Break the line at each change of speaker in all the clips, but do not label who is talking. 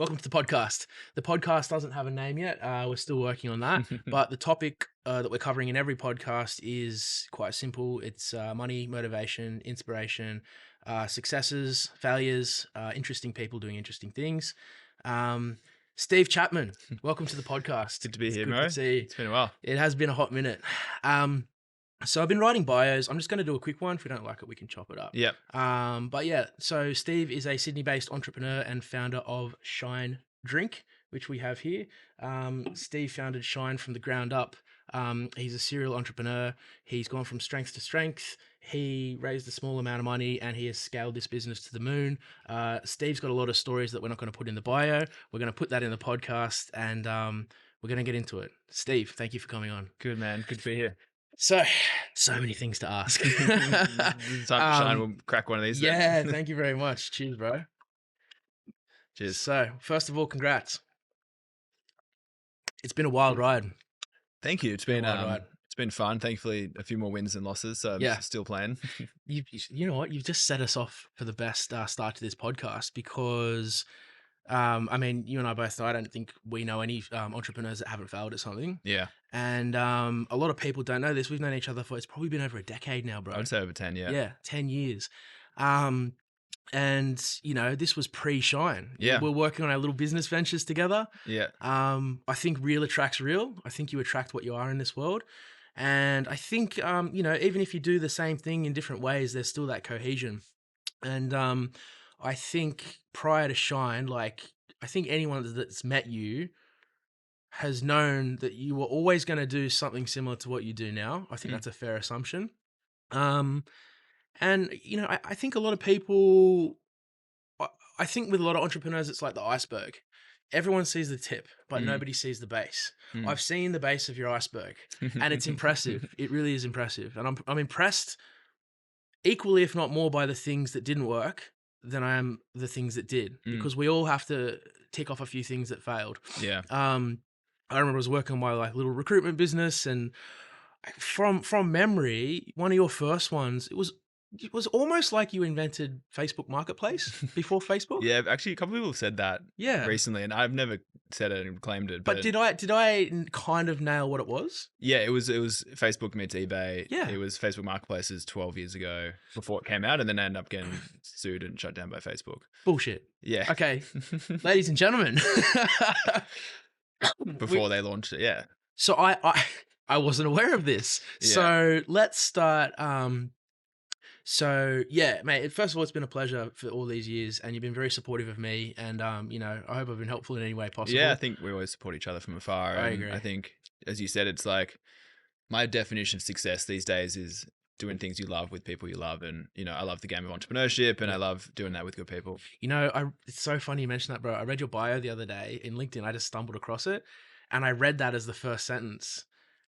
Welcome to the podcast. The podcast doesn't have a name yet. We're still working on that. But the topic that we're covering in every podcast is quite simple. It's money, motivation, inspiration, successes, failures, interesting people doing interesting things. Steve Chapman, welcome to the podcast.
Good to be
It's
here,
good
Mo.
to see you.
It's been a while.
It has been a hot minute. So I've been writing bios. I'm just going to do a quick one. If we don't like it, we can chop it up.
Yep.
But yeah, so Steve is a Sydney-based entrepreneur and founder of Shine Drink, which we have here. Steve founded Shine from the ground up. He's a serial entrepreneur. He's gone from strength to strength. He raised a small amount of money and he has scaled this business to the moon. Steve's got a lot of stories that we're not going to put in the bio. We're going to put that in the podcast and we're going to get into it. Steve, thank you for coming on.
Good, man. Good to be here.
So many things to ask.
Time for Shine. We'll crack one of these.
Yeah, thank you very much. Cheers, bro.
Cheers.
So, first of all, congrats. It's been a wild ride.
Thank you. It's been fun. Thankfully, a few more wins than losses. So I'm still playing.
You know what? You've just set us off for the best start to this podcast because, I mean, you and I both know, I don't think we know any entrepreneurs that haven't failed at something.
Yeah.
And a lot of people don't know this. We've known each other for, it's probably been over a decade now, bro.
I would say over 10, yeah.
Yeah, 10 years. And, you know, this was pre-Shine.
Yeah.
We're working on our little business ventures together.
Yeah.
I think real attracts real. I think you attract what you are in this world. And I think, you know, even if you do the same thing in different ways, there's still that cohesion. And I think prior to Shine, like, I think anyone that's met you has known that you were always going to do something similar to what you do now. I think that's a fair assumption. And, you know, I think a lot of people, I think with a lot of entrepreneurs, it's like the iceberg. Everyone sees the tip, but nobody sees the base. I've seen the base of your iceberg and it's impressive. It really is impressive. And I'm impressed equally, if not more, by the things that didn't work than I am the things that did, because we all have to tick off a few things that failed.
Yeah.
I remember I was working on my like little recruitment business, and from memory, one of your first ones, it was almost like you invented Facebook Marketplace before Facebook.
Yeah, actually, a couple of people have said that recently, and I've never said it and claimed it.
But did I kind of nail what it was?
Yeah, it was Facebook meets eBay.
Yeah.
It was Facebook Marketplaces 12 years ago before it came out, and then ended up getting sued and shut down by Facebook.
Bullshit.
Yeah.
Okay, ladies and gentlemen.
Before they launched it, yeah.
So I wasn't aware of this.
Yeah.
So let's start. So yeah, mate, first of all, it's been a pleasure for all these years and you've been very supportive of me and, you know, I hope I've been helpful in any way possible.
Yeah, I think we always support each other from afar.
I agree.
I think, as you said, it's like my definition of success these days is doing things you love with people you love. And, you know, I love the game of entrepreneurship and I love doing that with good people.
You know, it's so funny you mentioned that, bro. I read your bio the other day in LinkedIn. I just stumbled across it and I read that as the first sentence.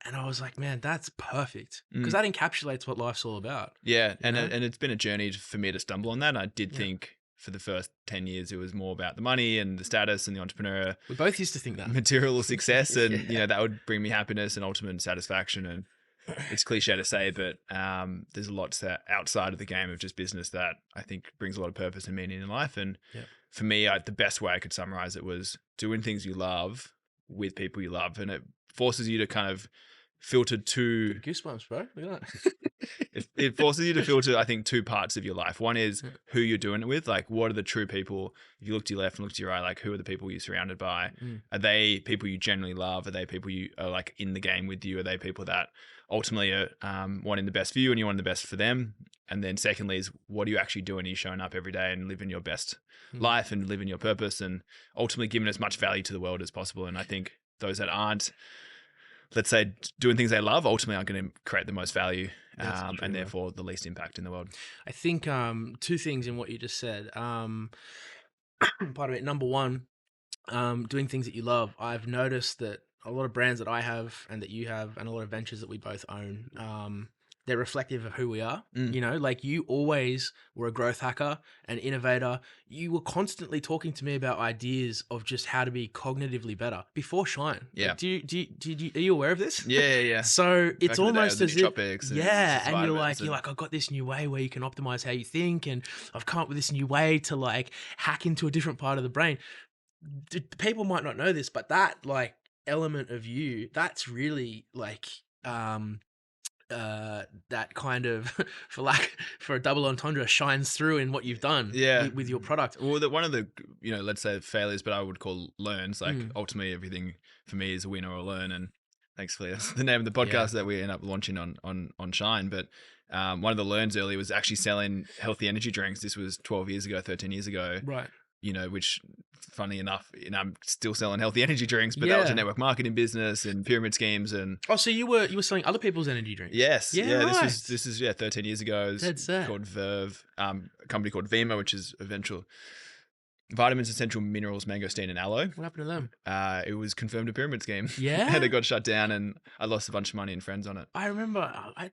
And I was like, man, that's perfect. Because that encapsulates what life's all about.
Yeah. And it's been a journey for me to stumble on that. And I did think for the first 10 years, it was more about the money and the status and the entrepreneur.
We both used to think that.
Material success. And, you know, that would bring me happiness and ultimate satisfaction. And it's cliche to say, but there's a lot outside of the game of just business that I think brings a lot of purpose and meaning in life. And for me, the best way I could summarize it was doing things you love with people you love. And it forces you to kind of filter
goosebumps, bro. Look at that.
it forces you to filter, I think, two parts of your life. One is who you're doing it with. Like, what are the true people? If you look to your left and look to your right, like, who are the people you're surrounded by? Are they people you generally love? Are they people you are like in the game with you? Are they people that ultimately are wanting the best for you and you want the best for them? And then secondly is, what are you actually doing? Are you showing up every day and living your best life and living your purpose and ultimately giving as much value to the world as possible? And I think those that aren't, let's say, doing things they love, ultimately are going to create the most value and therefore the least impact in the world.
I think two things in what you just said. Pardon me. Number one, doing things that you love. I've noticed that a lot of brands that I have and that you have and a lot of ventures that we both own, they're reflective of who we are. You know, like you always were a growth hacker, an innovator. You were constantly talking to me about ideas of just how to be cognitively better before Shine.
Yeah.
Like, are you aware of this?
Yeah.
So it's almost as if,
Nootropics
and you're like, I've got this new way where you can optimize how you think, and I've come up with this new way to like hack into a different part of the brain. people might not know this, but that like element of you, that's really like that kind of for a double entendre shines through in what you've done
Yeah.
with your product.
Well, one of the, let's say failures, but I would call learns. Like ultimately, everything for me is a win or a learn. And thanks for that's the name of the podcast that we end up launching on Shine. But one of the learns early was actually selling healthy energy drinks. This was 12 years ago, 13 years ago.
Right.
Which funny enough, I'm still selling healthy energy drinks, but that was a network marketing business and pyramid schemes. And
so you were selling other people's energy drinks.
Yes. Yeah.
Right.
This is 13 years ago. It's called Verve, a company called Vima, which is eventual vitamins, essential minerals, mangosteen, and aloe.
What happened to them?
It was confirmed a pyramid scheme.
Yeah.
And it got shut down, and I lost a bunch of money and friends on it.
I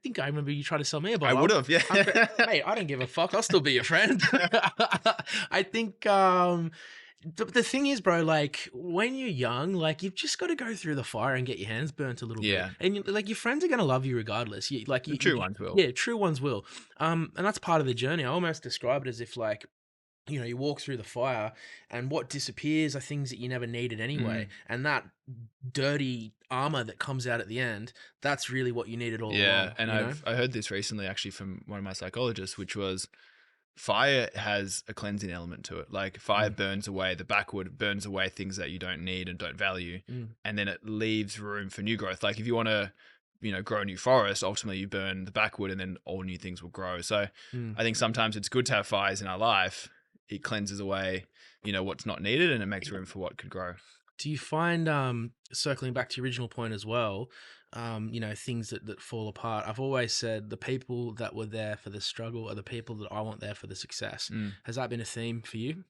think I remember you tried to sell me a bottle.
I would have, yeah.
Mate, I don't give a fuck. I'll still be your friend. I think the thing is, bro, like when you're young, like you've just got to go through the fire and get your hands burnt a little bit. And like your friends are going to love you regardless.
True ones will.
Yeah, true ones will. And that's part of the journey. I almost describe it as if like, you walk through the fire and what disappears are things that you never needed anyway. And that dirty armor that comes out at the end, that's really what you needed all along.
Yeah, and I heard this recently actually from one of my psychologists, which was fire has a cleansing element to it. Like fire burns away the backwood, burns away things that you don't need and don't value. And then it leaves room for new growth. Like if you want to grow a new forest, ultimately you burn the backwood and then all new things will grow. So I think sometimes it's good to have fires in our life. It cleanses away, what's not needed, and it makes room for what could grow.
Do you find, circling back to your original point as well, things that fall apart? I've always said the people that were there for the struggle are the people that I want there for the success. Has that been a theme for you?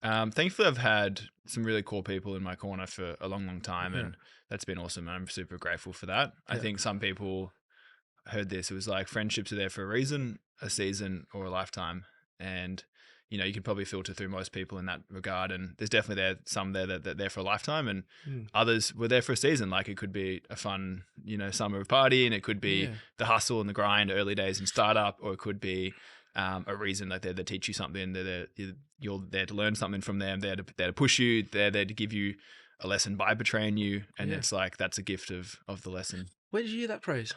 Thankfully, I've had some really cool people in my corner for a long, long time, and that's been awesome. And I'm super grateful for that. I think some people heard this. It was like friendships are there for a reason, a season, or a lifetime. And, you can probably filter through most people in that regard. And there's definitely some there that are there for a lifetime, and others were there for a season. Like it could be a fun, summer of party, and it could be the hustle and the grind, early days in startup, or it could be a reason that they're there to teach you something. You're there to learn something from them. They're there to push you. They're there to give you a lesson by betraying you. And it's like, that's a gift of the lesson.
Where did you hear that praise?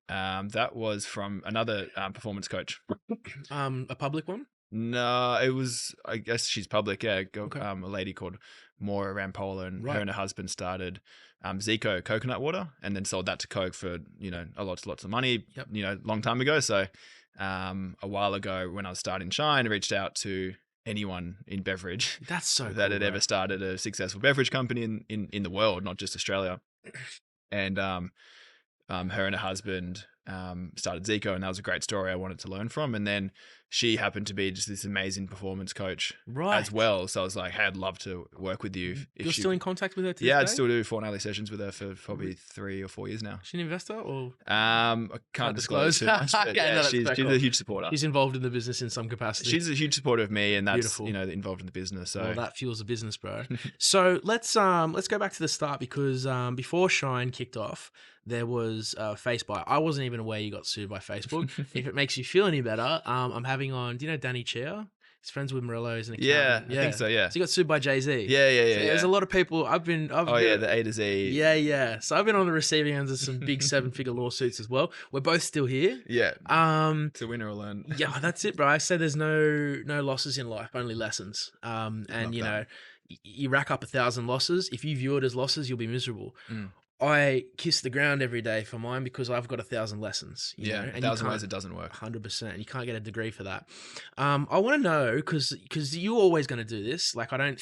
That was from another performance coach.
A public one?
No, it was, I guess she's public. Yeah. A lady called Maura Rampola, and her and her husband started Zico coconut water, and then sold that to Coke for, lots of money, long time ago. So a while ago when I was starting Shine, I reached out to anyone in beverage that had ever started a successful beverage company in the world, not just Australia. And her and her husband started Zico, and that was a great story I wanted to learn from. And then she happened to be just this amazing performance coach as well. So I was like, hey, I'd love to work with you.
You're still in contact with her today?
Yeah, I'd still do fortnightly sessions with her for probably 3 or 4 years now.
She's an investor or?
I can't disclose too much, but she's a huge supporter.
She's involved in the business in some capacity.
She's a huge supporter of me, and that's, involved in the business. So
that fuels the business, bro. So let's go back to the start, because before Shine kicked off, there was Facebook. I wasn't even aware you got sued by Facebook. If it makes you feel any better, I'm having on, do you know Danny Chia? He's friends with Morello. He's an accountant.
Yeah, I think so, yeah.
So he got sued by Jay-Z.
Yeah.
There's a lot of people. The
A to Z.
Yeah. So I've been on the receiving end of some big 7-figure lawsuits as well. We're both still here.
Yeah. It's a win or a learn.
Yeah, that's it, bro. I say there's no losses in life, only lessons. And you rack up 1,000 losses. If you view it as losses, you'll be miserable. I kiss the ground every day for mine because I've got 1,000 lessons. You know?
1,000 ways it doesn't work.
100%. You can't get a degree for that. I want to know, because you're always going to do this. Like, I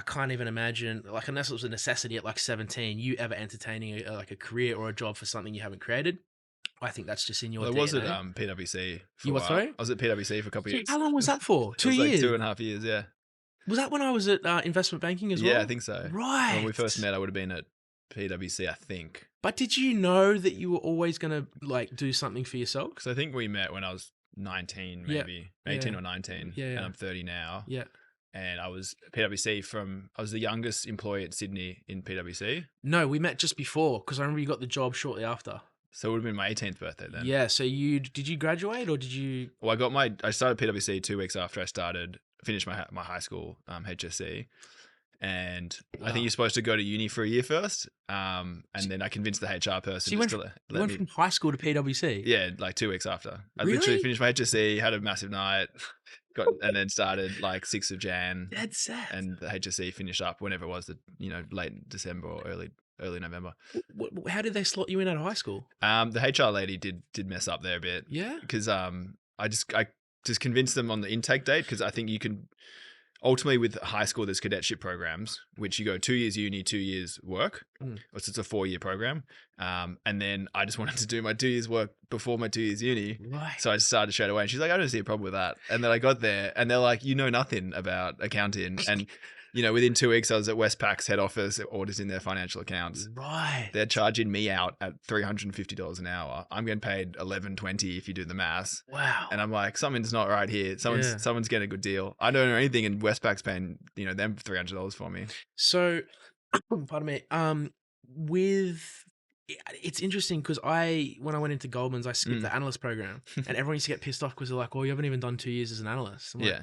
can't even imagine, like, unless it was a necessity at like 17, you ever entertaining a career or a job for something you haven't created. I think that's just in your DNA.
I was at PwC.
You were, sorry?
I was at PwC for a couple of years.
How long was that for? 2 years?
Like 2.5 years, yeah.
Was that when I was at investment banking as well?
Yeah, I think so.
Right.
When we first met, I would have been at PwC, I think.
But did you know that you were always going to like do something for yourself?
Because I think we met when I was 19, maybe 18 or 19, and I'm 30 now.
Yeah.
And I was at PwC I was the youngest employee at Sydney in PwC.
No, we met just before, because I remember you got the job shortly after.
So it would have been my 18th birthday then.
Yeah. So did you graduate, or did you?
Well, I started PwC 2 weeks after I started finish my high school HSC, and I
Wow.
think you're supposed to go to uni for a year first. And then I convinced the HR person
So you
just
went,
to
you
let
went
me.
from high school to PwC?
Yeah, like 2 weeks after. I literally
Really?
finished my HSC, had a massive night, and then started like 6th of Jan,
That's sad.
and the HSC finished up whenever it was, late December or early November.
How did they slot you in out of high school?
The HR lady did mess up there a bit.
Yeah.
Because I just convinced them on the intake date, because I think you can ultimately, with high school, there's cadetship programs, which you go 2 years uni, 2 years work.
Mm.
So it's a 4-year program. And then I just wanted to do my 2 years work before my 2 years uni.
Right.
So I started straight away. And she's like, I don't see a problem with that. And then I got there and they're like, you know nothing about accounting. And, within 2 weeks, I was at Westpac's head office auditing their financial accounts.
Right.
They're charging me out at $350 an hour. I'm getting paid $11.20 if you do the maths.
Wow.
And I'm like, something's not right here. Someone's getting a good deal. I don't know anything, and Westpac's paying them $300 for me.
So, pardon me. It's interesting because when I went into Goldman's, I skipped the analyst program, and everyone used to get pissed off because they're like, "Well, you haven't even done 2 years as an analyst." I'm like,
Yeah,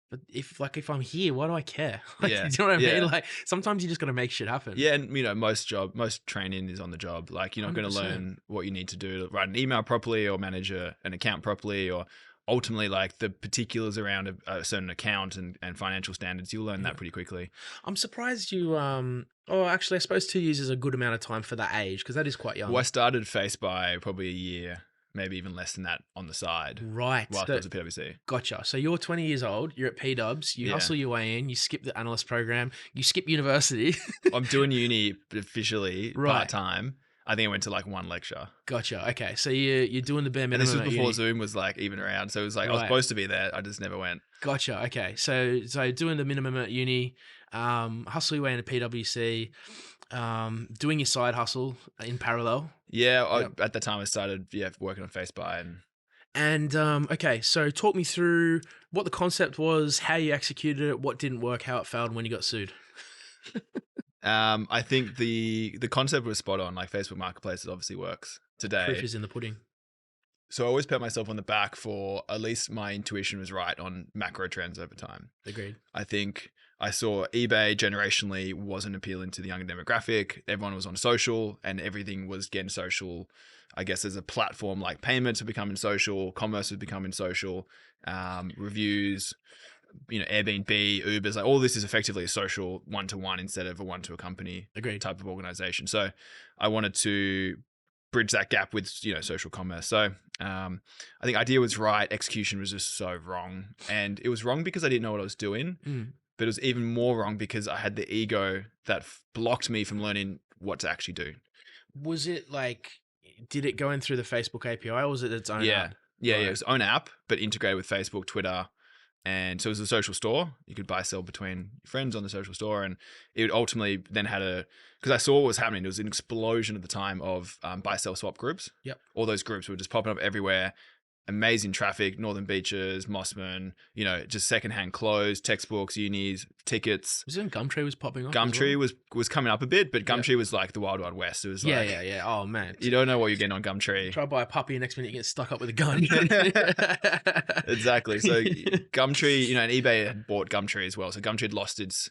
but if I'm here, why do I care? Like,
Yeah,
do you know what I
yeah.
mean? Like, sometimes you just got to make shit happen.
yeah, and most training is on the job. Like, you're not going to
100%.
learn what you need to do to write an email properly or manage an account properly, or ultimately like the particulars around a certain account and financial standards. You'll learn that pretty quickly.
I'm surprised you. Oh, actually, I suppose 2 years is a good amount of time for that age because that is quite young.
Well, I started Face by probably a year, maybe even less than that on the side.
Right.
Whilst I was at PwC.
Gotcha. So you're 20 years old. You're at P-Dubs. You
Yeah.
hustle your way in. You skip the analyst program. You skip university.
I'm doing uni officially
Right.
part-time. I think I went to like one lecture.
Gotcha. Okay. So you're doing the bare
And
minimum.
this was
at
before
uni.
Zoom was like even around. So it was like I was
Right.
supposed to be there. I just never went.
Gotcha. Okay. So doing the minimum at uni, hustle your way into PwC, doing your side hustle in parallel.
Yeah,
Yep.
at the time I started working on FaceBuy,
And okay, so talk me through what the concept was, how you executed it, what didn't work, how it failed, and when you got sued.
I think the concept was spot on. Like, Facebook Marketplace, it obviously works today.
Proof is in the pudding.
So I always pat myself on the back for at least my intuition was right on macro trends over time.
Agreed.
I think I saw eBay generationally wasn't appealing to the younger demographic. Everyone was on social and everything was getting social. I guess as a platform, like payments are becoming social, commerce is becoming social, reviews, Airbnb, Ubers, like all this is effectively a social one-to-one instead of a one-to-a-company
Agreed.
type of organization. So I wanted to bridge that gap with social commerce. So I think idea was right, execution was just so wrong, and it was wrong because I didn't know what I was doing. But it was even more wrong because I had the ego that blocked me from learning what to actually do.
Was it like, did it go in through the Facebook API or was it its own app?
Yeah, it was its own app, but integrated with Facebook, Twitter. And so it was a social store. You could buy, sell between friends on the social store. And it ultimately then had because I saw what was happening. There was an explosion at the time of buy, sell, swap groups.
Yep.
All those groups were just popping up everywhere. Amazing traffic, Northern Beaches, Mossman, just secondhand clothes, textbooks, unis, tickets.
Was it when Gumtree was popping up?
Gumtree was coming up a bit, but Gumtree was like the wild, wild west. It was like,
yeah. Oh, man.
You don't know what you're getting on Gumtree.
Try to buy a puppy and next minute you get stuck up with a gun.
Exactly. So Gumtree, and eBay had bought Gumtree as well. So Gumtree had lost its,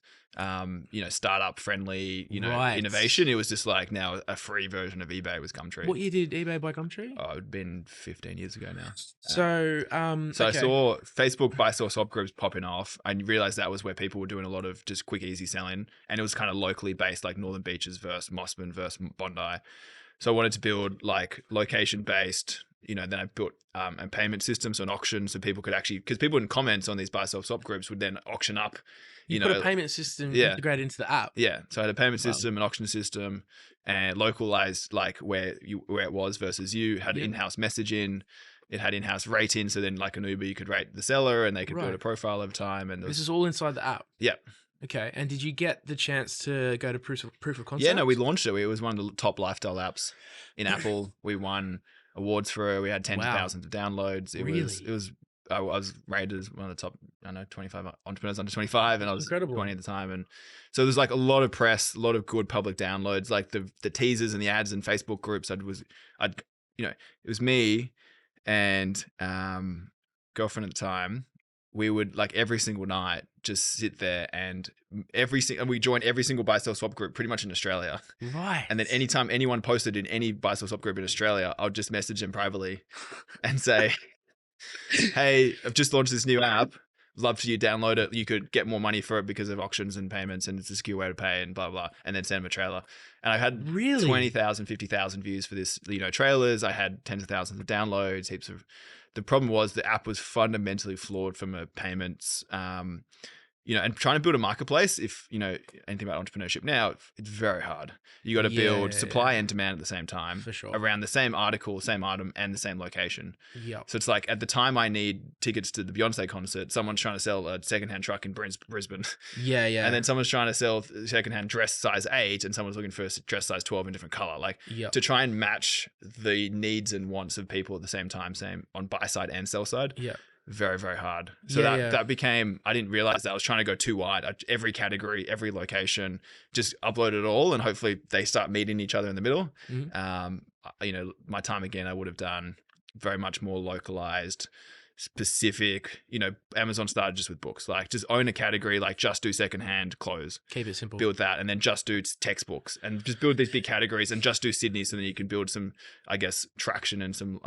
startup friendly,
Right.
innovation. It was just like now a free version of eBay was Gumtree.
What year did eBay buy Gumtree?
Oh, it'd been 15 years ago now.
So
I saw Facebook buy, sell, swap groups popping off. I realized that was where people were doing a lot of just quick, easy selling. And it was kind of locally based, like Northern Beaches versus Mossman versus Bondi. So I wanted to build like location based, then I built a payment system, so an auction, so people could actually, because people in comments on these buy, sell, swap groups would then auction up.
You put a payment system integrated into the app.
Yeah. So I had a payment system, an auction system, and localized like where it was versus you had in-house messaging. It had in-house rating. So then like an Uber, you could rate the seller and they could build a profile over time. And
this is all inside the app.
Yeah.
Okay. And did you get the chance to go to proof of concept?
Yeah, no, we launched it. It was one of the top lifestyle apps in Apple. We won awards for it. We had tens of thousands of downloads. It was I was rated as one of the top, 25 entrepreneurs under 25, and I was 20 at the time. And so there's like a lot of press, a lot of good public downloads, like the teasers and the ads and Facebook groups. It was me and girlfriend at the time. we would like every single night just sit there and we joined every single buy sell swap group pretty much in Australia.
Right.
And then anytime anyone posted in any buy sell swap group in Australia, I'll just message them privately and say, hey, I've just launched this new app. Love for you to download it. You could get more money for it because of auctions and payments, and it's a secure way to pay and blah, blah, and then send them a trailer. And I had
Really?
20,000, 50,000 views for this, trailers. I had tens of thousands of downloads, heaps of. The problem was the app was fundamentally flawed from a payments, and trying to build a marketplace, if you know anything about entrepreneurship now, it's very hard. You got to build supply and demand at the same time,
For sure.
around the same article, same item, and the same location.
Yep.
So it's like at the time I need tickets to the Beyonce concert, someone's trying to sell a secondhand truck in Brisbane.
Yeah.
And then someone's trying to sell secondhand dress size 8 and someone's looking for a dress size 12 in different color. Like to try and match the needs and wants of people at the same time, same on buy side and sell side.
Yeah.
Very, very hard. So that became, I didn't realize that I was trying to go too wide. Every category, every location, just upload it all and hopefully they start meeting each other in the middle.
Mm-hmm.
My time again, I would have done very much more localized, specific. Amazon started just with books, like just own a category, like just do secondhand clothes.
Keep it simple.
Build that, and then just do textbooks, and just build these big categories, and just do Sydney, so then you can build some, I guess, traction and some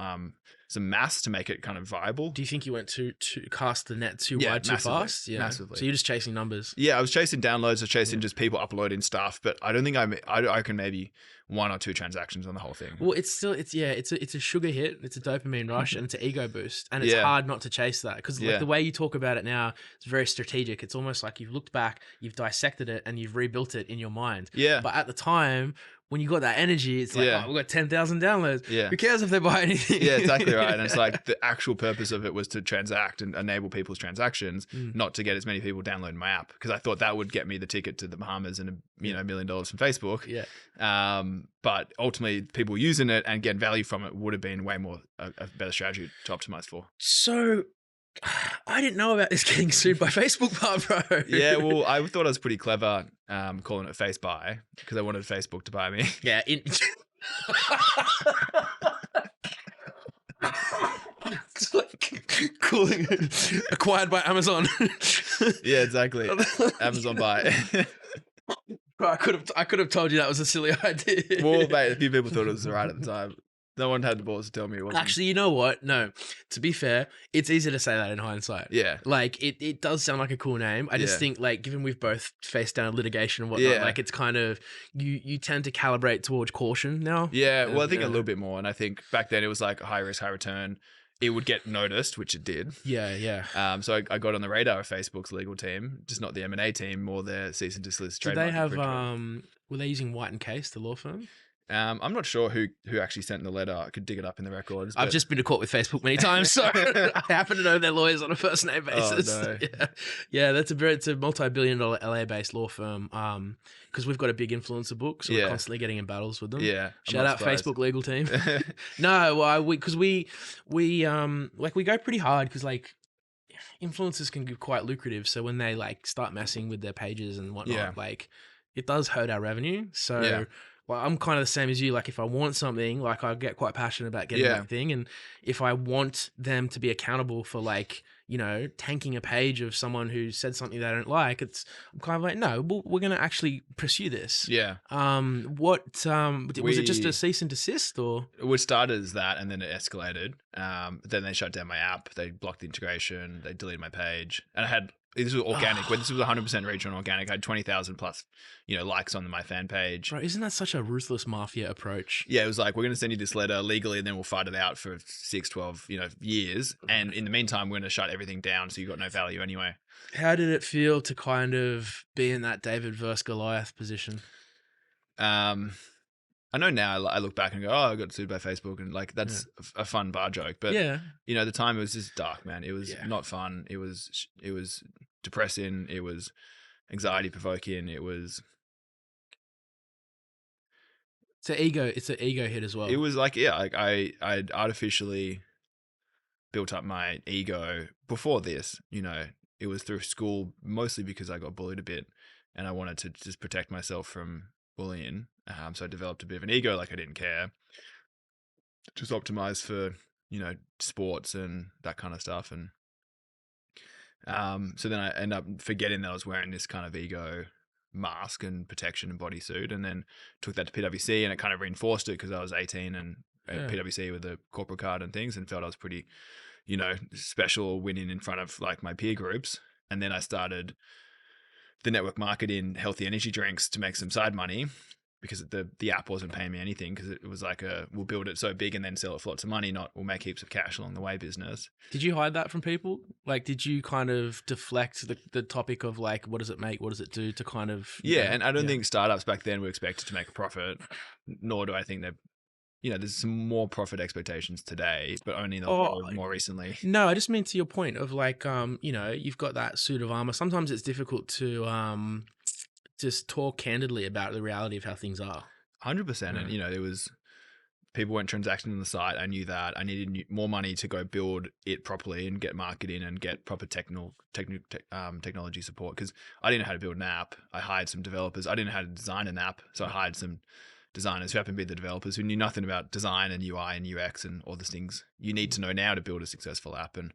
mass to make it kind of viable.
Do you think you went to cast the net too wide too fast? Yeah,
massively.
So you're just chasing numbers.
Yeah, I was chasing downloads, I was chasing just people uploading stuff, but I don't think I reckon maybe 1 or 2 transactions on the whole thing.
Well, it's a sugar hit, it's a dopamine rush, and it's an ego boost, and it's hard not to chase that because like the way you talk about it now, it's very strategic. It's almost like you've looked back, you've dissected it, and you've rebuilt it in your mind.
Yeah.
But at the time, when you got that energy, it's like, oh, we've got 10,000 downloads.
Yeah.
Who cares if they buy anything?
Yeah, exactly right. And it's like the actual purpose of it was to transact and enable people's transactions, not to get as many people downloading my app, because I thought that would get me the ticket to the Bahamas and $1 million from Facebook.
Yeah.
But ultimately, people using it and getting value from it would have been way more a better strategy to optimize for.
So I didn't know about this getting sued by Facebook part, bro.
Yeah, well, I thought I was pretty clever calling it face buy because I wanted Facebook to buy me.
Yeah. It's like calling it acquired by Amazon.
Yeah, exactly. Amazon buy.
Bro, I could have told you that was a silly idea.
Well, mate, a few people thought it was right at the time. No one had the balls to tell me it wasn't.
Actually, you know what? No. To be fair, it's easy to say that in hindsight.
Yeah.
Like, it does sound like a cool name. I just think, like, given we've both faced down litigation and whatnot, like, it's kind of, you tend to calibrate towards caution now.
Yeah, well, I think a little bit more. And I think back then it was like high risk, high return. It would get noticed, which it did.
Yeah.
So I got on the radar of Facebook's legal team, just not the M&A team, more their cease and desist
Did
trademark.
they have, were they using White & Case, the law firm?
I'm not sure who actually sent the letter. I could dig it up in the records.
I've just been to court with Facebook many times, so I happen to know their lawyers on a first name basis.
Oh, no.
Yeah, it's a multi-billion-dollar LA-based law firm. Because we've got a big influencer book, so we're constantly getting in battles with them.
Yeah,
shout out surprised. Facebook legal team. No, well, we go pretty hard because like influencers can be quite lucrative. So when they like start messing with their pages and whatnot, like it does hurt our revenue. So. Well, I'm kind of the same as you. Like, if I want something, like, I get quite passionate about getting that thing. And if I want them to be accountable for, like, tanking a page of someone who said something they don't like, I'm kind of like, no, we're going to actually pursue this.
Yeah.
Was it just a cease and desist or?
It started as that and then it escalated. Then they shut down my app. They blocked the integration. They deleted my page. And I had, this was organic. When this was 100% reach on organic, I had 20,000 plus, likes on my fan page.
Bro, isn't that such a ruthless mafia approach?
Yeah, it was like, we're going to send you this letter legally and then we'll fight it out for 6, 12, years. And in the meantime, we're going to shut everything down so you got no value anyway.
How did it feel to kind of be in that David versus Goliath position?
I know now I look back and go, oh, I got sued by Facebook. And like, that's a fun bar joke. But, at the time it was just dark, man. It was not fun. It was depressing. It was anxiety provoking. It was.
It's an ego hit as well.
It was like, I artificially built up my ego before this, it was through school, mostly because I got bullied a bit and I wanted to just protect myself from bullying. So I developed a bit of an ego, like I didn't care. Just optimized for, sports and that kind of stuff. And So then I end up forgetting that I was wearing this kind of ego mask and protection and bodysuit, and then took that to PwC, and it kind of reinforced it because I was 18 and at PwC with a corporate card and things, and felt I was pretty, special, winning in front of like my peer groups. And then I started the network marketing healthy energy drinks to make some side money, because the app wasn't paying me anything, because it was like we'll build it so big and then sell it for lots of money, not we'll make heaps of cash along the way business.
Did you hide that from people? Like, did you kind of deflect the topic of like, what does it make? What does it do to kind of...
And I don't think startups back then were expected to make a profit, nor do I think they're, there's some more profit expectations today, but only more recently.
No, I just mean to your point of like, you've got that suit of armor. Sometimes it's difficult to just talk candidly about the reality of how things are.
100%. And, there was, people weren't transacting on the site. I knew that. I needed more money to go build it properly and get marketing and get proper technology support, because I didn't know how to build an app. I hired some developers. I didn't know how to design an app. So I hired some designers who happened to be the developers who knew nothing about design and UI and UX and all the things you need to know now to build a successful app. And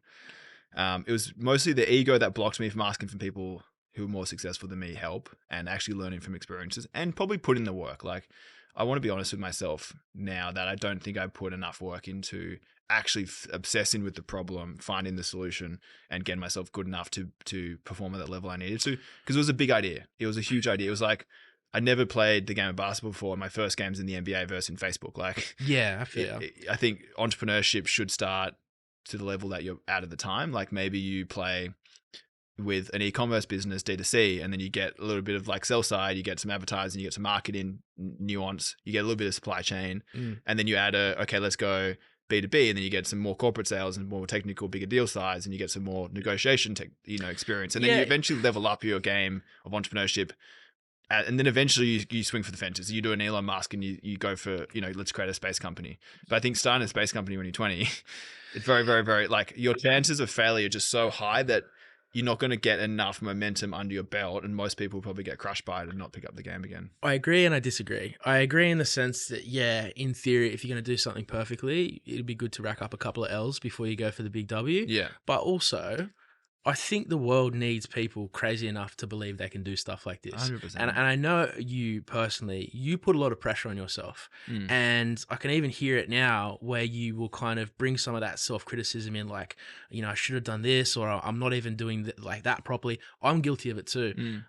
it was mostly the ego that blocked me from asking for people who were more successful than me help, and actually learning from experiences and probably put in the work. Like, I want to be honest with myself now that I don't think I put enough work into actually obsessing with the problem, finding the solution, and getting myself good enough to perform at that level I needed to, because it was a big idea. It was a huge idea. It was like, I never played the game of basketball before. My first game's in the NBA versus in Facebook. Like,
yeah, I feel.
I think entrepreneurship should start to the level that you're at the time. Like, maybe you play with an e-commerce business, D2C, and then you get a little bit of like sell side, you get some advertising, you get some marketing nuance, you get a little bit of supply chain, and then you add okay, let's go B2B, and then you get some more corporate sales and more technical, bigger deal size, and you get some more negotiation experience, and then you eventually level up your game of entrepreneurship. And then eventually you swing for the fences. You do an Elon Musk and you go for, let's create a space company. But I think starting a space company when you're 20, it's very, very, very, like, your chances of failure are just so high that you're not going to get enough momentum under your belt. And most people will probably get crushed by it and not pick up the game again.
I agree and I disagree. I agree in the sense that, yeah, in theory, if you're going to do something perfectly, it'd be good to rack up a couple of L's before you go for the big W.
Yeah.
But also, I think the world needs people crazy enough to believe they can do stuff like this.
100%.
And I know you personally, you put a lot of pressure on yourself. And I can even hear it now where you will kind of bring some of that self-criticism in, like, I should have done this, or I'm not even doing like that properly. I'm guilty of it too.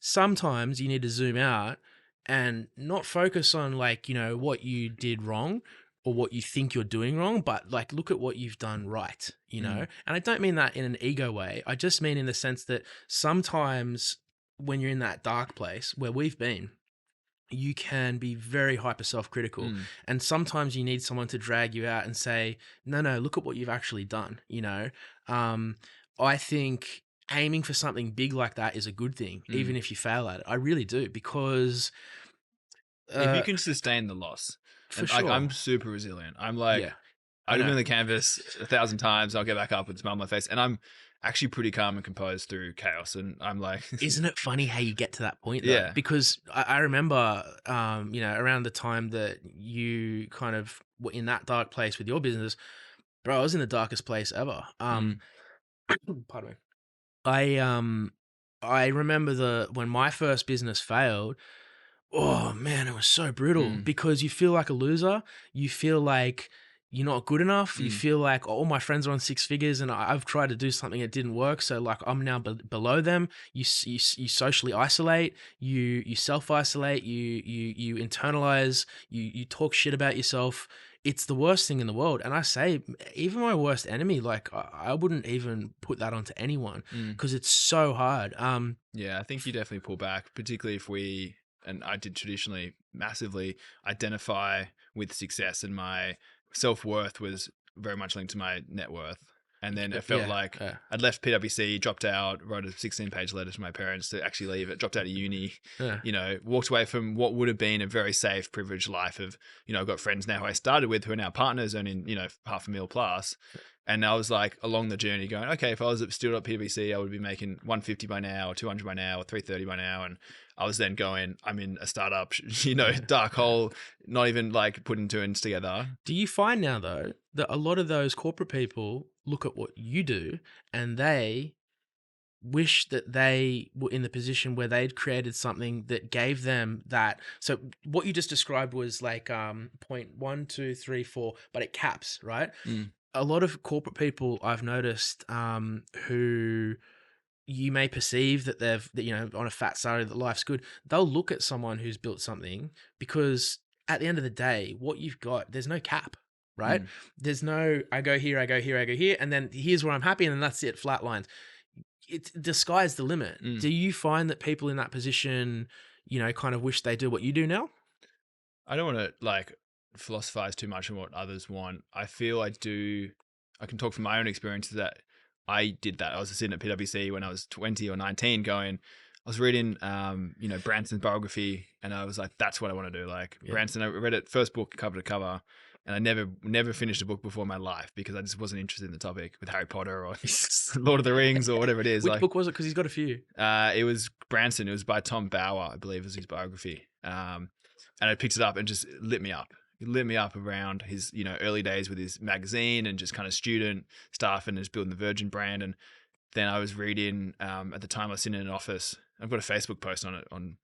Sometimes you need to zoom out and not focus on like, what you did wrong or what you think you're doing wrong, but like, look at what you've done right, And I don't mean that in an ego way. I just mean in the sense that sometimes when you're in that dark place where we've been, you can be very hyper self-critical. And sometimes you need someone to drag you out and say, no, look at what you've actually done. I think aiming for something big like that is a good thing, even if you fail at it. I really do, because
if you can sustain the loss.
For sure.
Like, I'm super resilient. I'm like, I've been on the canvas 1,000 times. I'll get back up with a smile on my face. And I'm actually pretty calm and composed through chaos. And I'm like...
Isn't it funny how you get to that point, though?
Yeah.
Because I remember, around the time that you kind of were in that dark place with your business, bro, I was in the darkest place ever. Pardon me. I remember when my first business failed. Oh man, it was so brutal because you feel like a loser. You feel like you're not good enough. You feel like all my friends are on six figures and I've tried to do something that didn't work. So like, I'm now below them. You socially isolate. You self isolate. You internalize. You talk shit about yourself. It's the worst thing in the world. And I say, even my worst enemy, like I wouldn't even put that onto anyone because it's so hard.
Yeah, I think you definitely pull back, particularly if we... And I did traditionally massively identify with success, and my self-worth was very much linked to my net worth. And then it felt like I'd left PwC, dropped out, wrote a 16-page letter to my parents to actually leave it, dropped out of uni, walked away from what would have been a very safe, privileged life of, I've got friends now who I started with who are now partners earning, $500,000 plus. And I was like along the journey going, okay, if I was still at PwC, I would be making 150 by now, or 200 by now, or 330 by now. And I was then going, I'm in a startup, dark hole, not even like putting two ends together.
Do you find now though, that a lot of those corporate people look at what you do and they wish that they were in the position where they'd created something that gave them that. So what you just described was like point 1, 2, 3, 4, but it caps, right?
Mm.
A lot of corporate people I've noticed who you may perceive that on a fat salary that life's good. They'll look at someone who's built something because at the end of the day, what you've got, there's no cap, right?
Mm.
There's no, I go here, I go here, I go here, and then here's where I'm happy, and then that's it, flat lines. It's the sky's the limit.
Mm.
Do you find that people in that position, kind of wish they do what you do now?
I don't want to like philosophize too much on what others want. I feel I can talk from my own experiences that I did that. I was sitting at PwC when I was 20 or 19 I was reading, Branson's biography, and I was like, that's what I want to do. Like Branson, I read it first book cover to cover, and I never finished a book before in my life because I just wasn't interested in the topic with Harry Potter or Lord of the Rings or whatever it is.
Which book was it? Because he's got a few.
It was Branson. It was by Tom Bauer, I believe, was his biography. And I picked it up and just lit me up. It lit me up around his, early days with his magazine and just kind of student stuff and just building the Virgin brand. And then I was reading, at the time I was sitting in an office. I've got a Facebook post on it on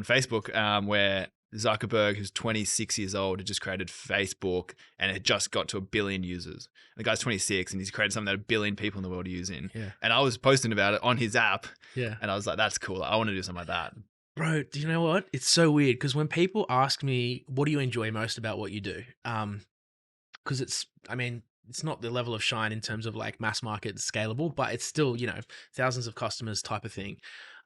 Facebook, where Zuckerberg, who's 26 years old, had just created Facebook and it had just got to 1 billion users. And the guy's 26 and he's created something that 1 billion people in the world are using.
Yeah.
And I was posting about it on his app.
Yeah.
And I was like, that's cool. I want to do something like that.
Bro, do you know what? It's so weird because when people ask me, what do you enjoy most about what you do? Because it's not the level of Shine in terms of like mass market scalable, but it's still, thousands of customers type of thing.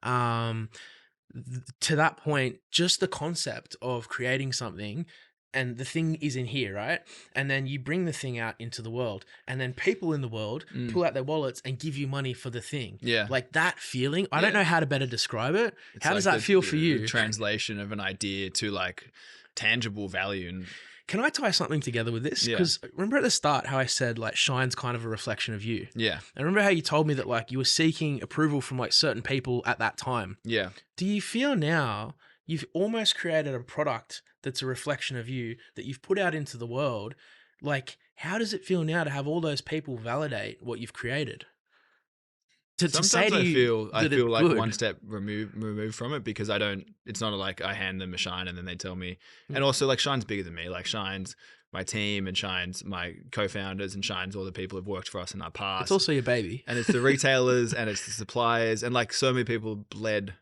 To that point, just the concept of creating something and the thing is in here, right? And then you bring the thing out into the world and then people in the world pull out their wallets and give you money for the thing.
Yeah.
Like that feeling, I don't know how to better describe it.
It's
how
like
does that feel for you?
The translation of an idea to like tangible value. And
can I tie something together with this? Because remember at the start how I said like Shine's kind of a reflection of you.
Yeah.
And remember how you told me that like you were seeking approval from like certain people at that time.
Yeah.
Do you feel now you've almost created a product that's a reflection of you that you've put out into the world? Like, how does it feel now to have all those people validate what you've created?
Sometimes I feel like good. One step removed from it because it's not like I hand them a Shine and then they tell me. And also like Shine's bigger than me. Like Shine's my team and Shine's my co-founders and Shine's all the people who've worked for us in our past.
It's also your baby.
And it's the retailers and it's the suppliers and like so many people bled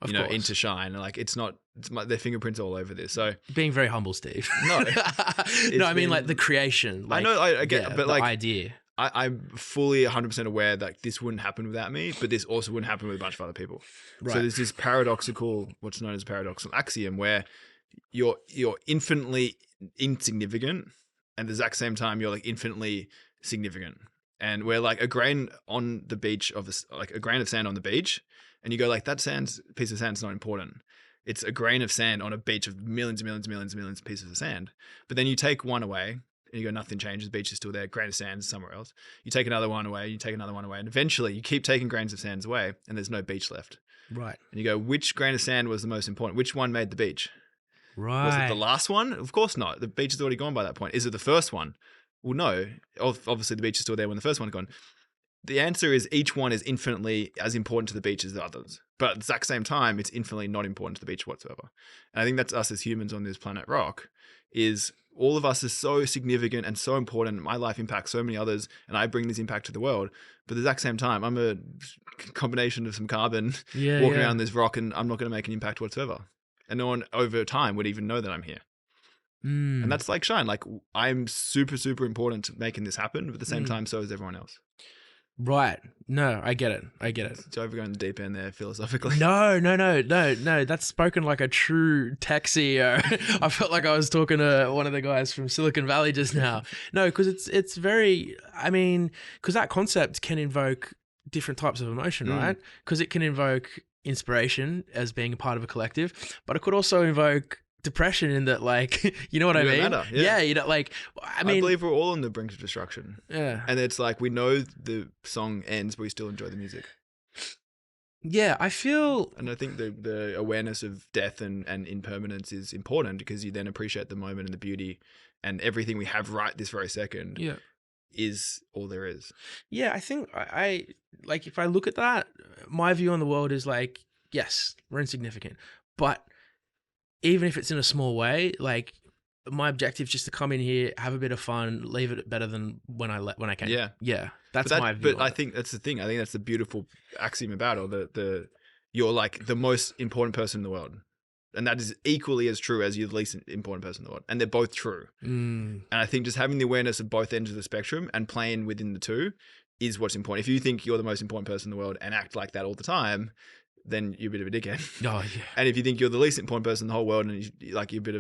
into Shine. Like their fingerprints all over this. So
being very humble, Steve.
No,
no, I mean like the creation. Like,
I get, but
the
like
idea.
I'm fully 100% aware that this wouldn't happen without me, but this also wouldn't happen with a bunch of other people. Right. So there's this what's known as paradoxical axiom, where you're infinitely insignificant, and at the exact same time you're like infinitely significant. And we're like a grain on the beach a grain of sand on the beach, and you go like that piece of sand is not important. It's a grain of sand on a beach of millions and millions and millions and millions of pieces of sand. But then you take one away. And you go, nothing changes. The beach is still there. Grain of sand is somewhere else. You take another one away. You take another one away. And eventually you keep taking grains of sand away and there's no beach left.
Right.
And you go, which grain of sand was the most important? Which one made the beach?
Right.
Was it the last one? Of course not. The beach is already gone by that point. Is it the first one? Well, no. Obviously the beach is still there when the first one's gone. The answer is each one is infinitely as important to the beach as the others. But at the exact same time, it's infinitely not important to the beach whatsoever. And I think that's us as humans on this planet rock is all of us are so significant and so important. My life impacts so many others and I bring this impact to the world. But at the exact same time, I'm a combination of some carbon walking around this rock and I'm not going to make an impact whatsoever. And no one over time would even know that I'm here. And that's like Shine. Like I'm super, super important to making this happen. But at the same time, so is everyone else.
Right. No, I get it.
So over going the deep end there philosophically.
No. That's spoken like a true tech CEO. I felt like I was talking to one of the guys from Silicon Valley just now. No, because it's very, because that concept can invoke different types of emotion, right? Because it can invoke inspiration as being a part of a collective, but it could also invoke depression in that, like, you know what I mean?
Matter, yeah.
I
believe we're all on the brink of destruction.
Yeah.
And it's like, we know the song ends, but we still enjoy the music.
Yeah, I feel...
And I think the awareness of death and impermanence is important because you then appreciate the moment and the beauty and everything we have right this very second.
Yeah.
is all there is.
Yeah, I think I like if I look at that, my view on the world is like, yes, we're insignificant, but even if it's in a small way, like my objective is just to come in here, have a bit of fun, leave it better than when I came.
Yeah.
That's my view.
But I think that's the thing. I think that's the beautiful axiom about it, or the you're like the most important person in the world. And that is equally as true as you're the least important person in the world. And they're both true. And I think just having the awareness of both ends of the spectrum and playing within the two is what's important. If you think you're the most important person in the world and act like that all the time, then you're a bit of a dickhead.
Oh, yeah.
And if you think you're the least important person in the whole world and you're a bit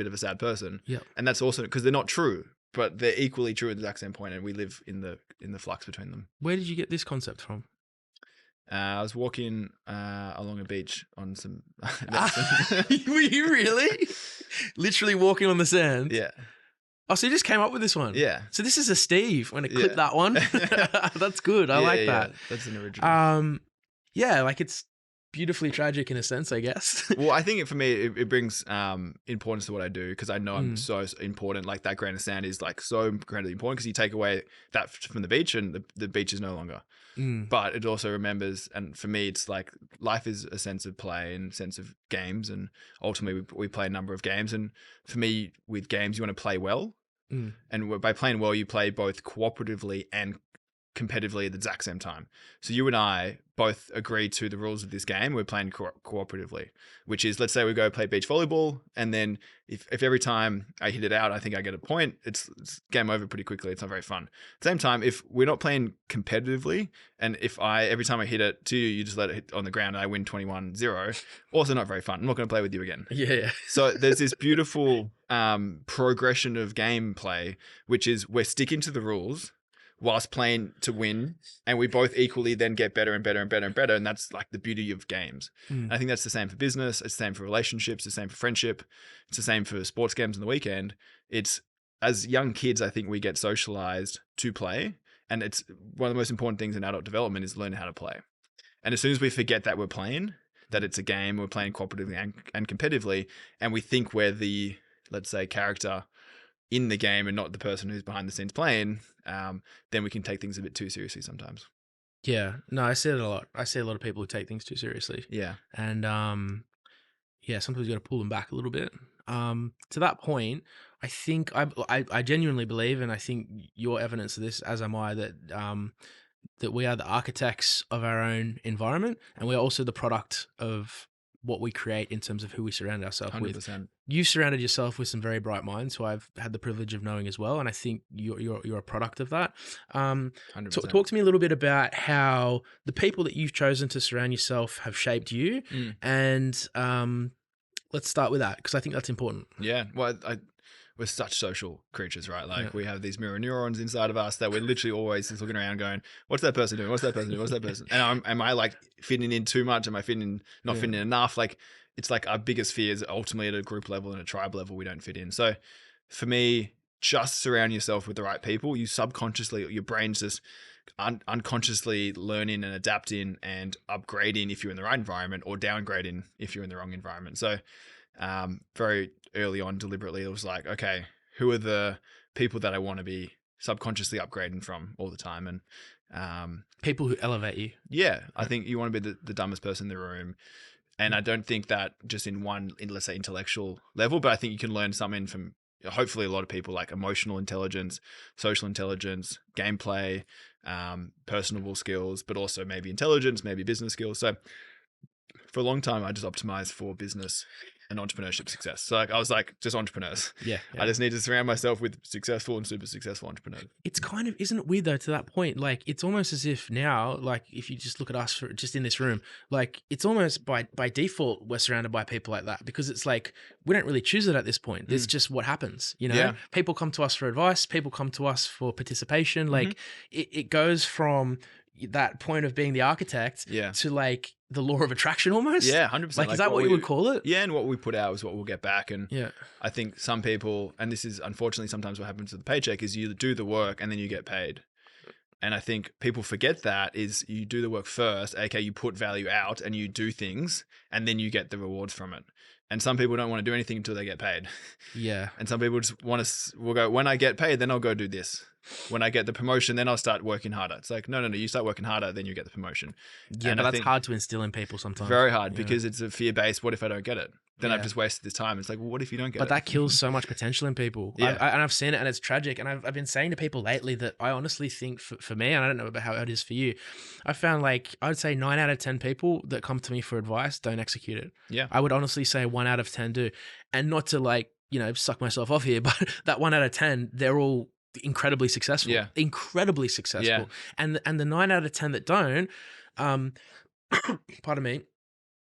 of a sad person,
Yeah.
and that's also because they're not true, but they're equally true at the exact same point, and we live in the flux between them.
Where did you get this concept from?
I was walking along a beach on some.
Were you really? Literally walking on the sand?
Yeah.
Oh, so you just came up with this one?
Yeah.
So this is a Steve. I'm going to clip that one. That's good. I like that.
That's an original.
Yeah, like it's beautifully tragic in a sense, I guess.
Well, I think for me, it brings importance to what I do because I know I'm so important. Like that grain of sand is like so incredibly important because you take away that from the beach and the beach is no longer. But it also remembers, and for me, it's like life is a sense of play and sense of games, and ultimately we play a number of games. And for me, with games, you want to play well, and by playing well, you play both cooperatively and competitively at the exact same time. So you and I both agree to the rules of this game. We're playing cooperatively, which is, let's say we go play beach volleyball, and then if every time I hit it out, I think I get a point, it's game over pretty quickly. It's not very fun. At the same time, if we're not playing competitively, and if every time I hit it to you, you just let it hit on the ground and I win 21-0, also not very fun. I'm not going to play with you again.
Yeah.
So there's this beautiful progression of gameplay, which is we're sticking to the rules whilst playing to win, and we both equally then get better and better and better and better, and that's like the beauty of games. I think that's the same for business, it's the same for relationships, it's the same for friendship, it's the same for sports games on the weekend. It's, as young kids, I think we get socialized to play, and it's one of the most important things in adult development is learning how to play. And as soon as we forget that we're playing, that it's a game, we're playing cooperatively and competitively, and we think we're the, let's say, character in the game and not the person who's behind the scenes playing, then we can take things a bit too seriously sometimes.
Yeah. No, I see it a lot. I see a lot of people who take things too seriously.
Yeah.
And sometimes you got to pull them back a little bit. To that point, I think I genuinely believe, and I think you're evidence of this, as am I, that we are the architects of our own environment, and we are also the product of what we create in terms of who we surround ourselves
100%.
with. You surrounded yourself with some very bright minds who I've had the privilege of knowing as well, and I think you're a product of that.
100%.
Talk to me a little bit about how the people that you've chosen to surround yourself have shaped you, and let's start with that because I think that's important.
Yeah, well, we're such social creatures, right? Like we have these mirror neurons inside of us that we're literally always just looking around going, what's that person doing? What's that person doing? What's that person? And am I like fitting in too much? Am I not fitting in enough? Like it's like our biggest fear is ultimately at a group level and a tribe level, we don't fit in. So for me, just surround yourself with the right people. You subconsciously, your brain's just unconsciously learning and adapting and upgrading if you're in the right environment, or downgrading if you're in the wrong environment. So very early on, deliberately, it was like, okay, who are the people that I want to be subconsciously upgrading from all the time? And
people who elevate you.
Yeah, I think you want to be the dumbest person in the room. And I don't think that just in let's say, intellectual level, but I think you can learn something from hopefully a lot of people, like emotional intelligence, social intelligence, gameplay, personable skills, but also maybe intelligence, maybe business skills. So for a long time, I just optimized for business and entrepreneurship success. So like, I was like, just entrepreneurs.
Yeah.
I just need to surround myself with successful and super successful entrepreneurs.
It's kind of, isn't it weird though, to that point? Like, it's almost as if now, like if you just look at us just in this room, like it's almost by default, we're surrounded by people like that, because it's like, we don't really choose it at this point. It's just what happens, you know?
Yeah.
People come to us for advice. People come to us for participation. Like it goes from that point of being the architect to like the law of attraction almost.
Yeah, 100%.
Like, is that what you would call it?
Yeah, and what we put out is what we'll get back. And
yeah,
I think some people, and this is unfortunately sometimes what happens with the paycheck, is you do the work and then you get paid. And I think people forget that is you do the work first. Okay, you put value out and you do things, and then you get the rewards from it. And some people don't want to do anything until they get paid.
Yeah.
And some people just will go, when I get paid, then I'll go do this. When I get the promotion, then I'll start working harder. It's like, no, you start working harder, then you get the promotion.
Yeah,
and
but
I
that's
think
hard to instill in people sometimes.
very hard because it's a fear-based, what if I don't get it? Then I've
Yeah.
just wasted this time. It's like, well, what if you don't get it?
But that kills so much potential in people.
Yeah.
And I've seen it, and it's tragic. And I've been saying to people lately that I honestly think for me, and I don't know about how it is for you, I found like, I would say 9 out of 10 people that come to me for advice don't execute it.
Yeah.
I would honestly say 1 out of 10 do. And not to like, suck myself off here, but that 1 out of 10, they're all incredibly successful.
Yeah.
Incredibly successful.
Yeah.
And the 9 out of 10 that don't, pardon me.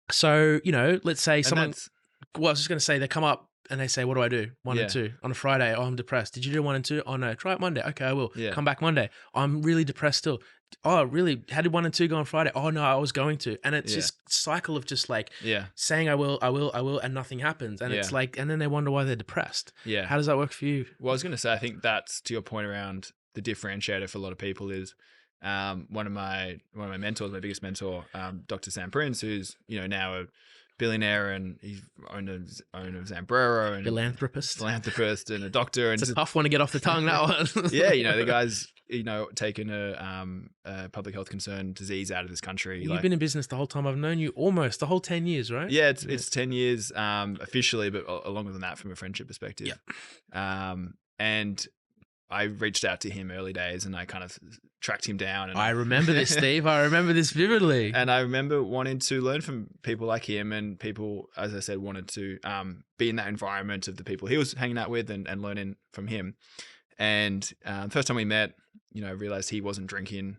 So, let's say someone, well, I was just going to say, they come up and they say, what do I do? 1 and 2 on a Friday. Oh, I'm depressed. Did you do 1 and 2? Oh no, try it Monday. Okay, I will.
Yeah.
Come back Monday. I'm really depressed still. Oh, really? How did 1 and 2 go on Friday? Oh no, I was going to. And it's just cycle of just like saying I will, and nothing happens. And it's like, and then they wonder why they're depressed.
Yeah.
How does that work for you?
Well, I was going to say, I think that's to your point around the differentiator for a lot of people is one of my mentors, my biggest mentor, Dr. Sam Prince, who's, now a billionaire, and he's owner of Zambrero and philanthropist and a doctor. And
it's a tough one to get off the tongue, that one.
Yeah, the guy's taken a public health concern disease out of this country.
You've been in business the whole time I've known you, almost the whole 10 years, right?
Yeah, it's 10 years officially, but longer than that from a friendship perspective.
Yeah.
And I reached out to him early days, and I kind of tracked him down. And
I remember this, Steve. I remember this vividly.
And I remember wanting to learn from people like him, and people, as I said, wanted to be in that environment of the people he was hanging out with and learning from him. And first time we met, I realized he wasn't drinking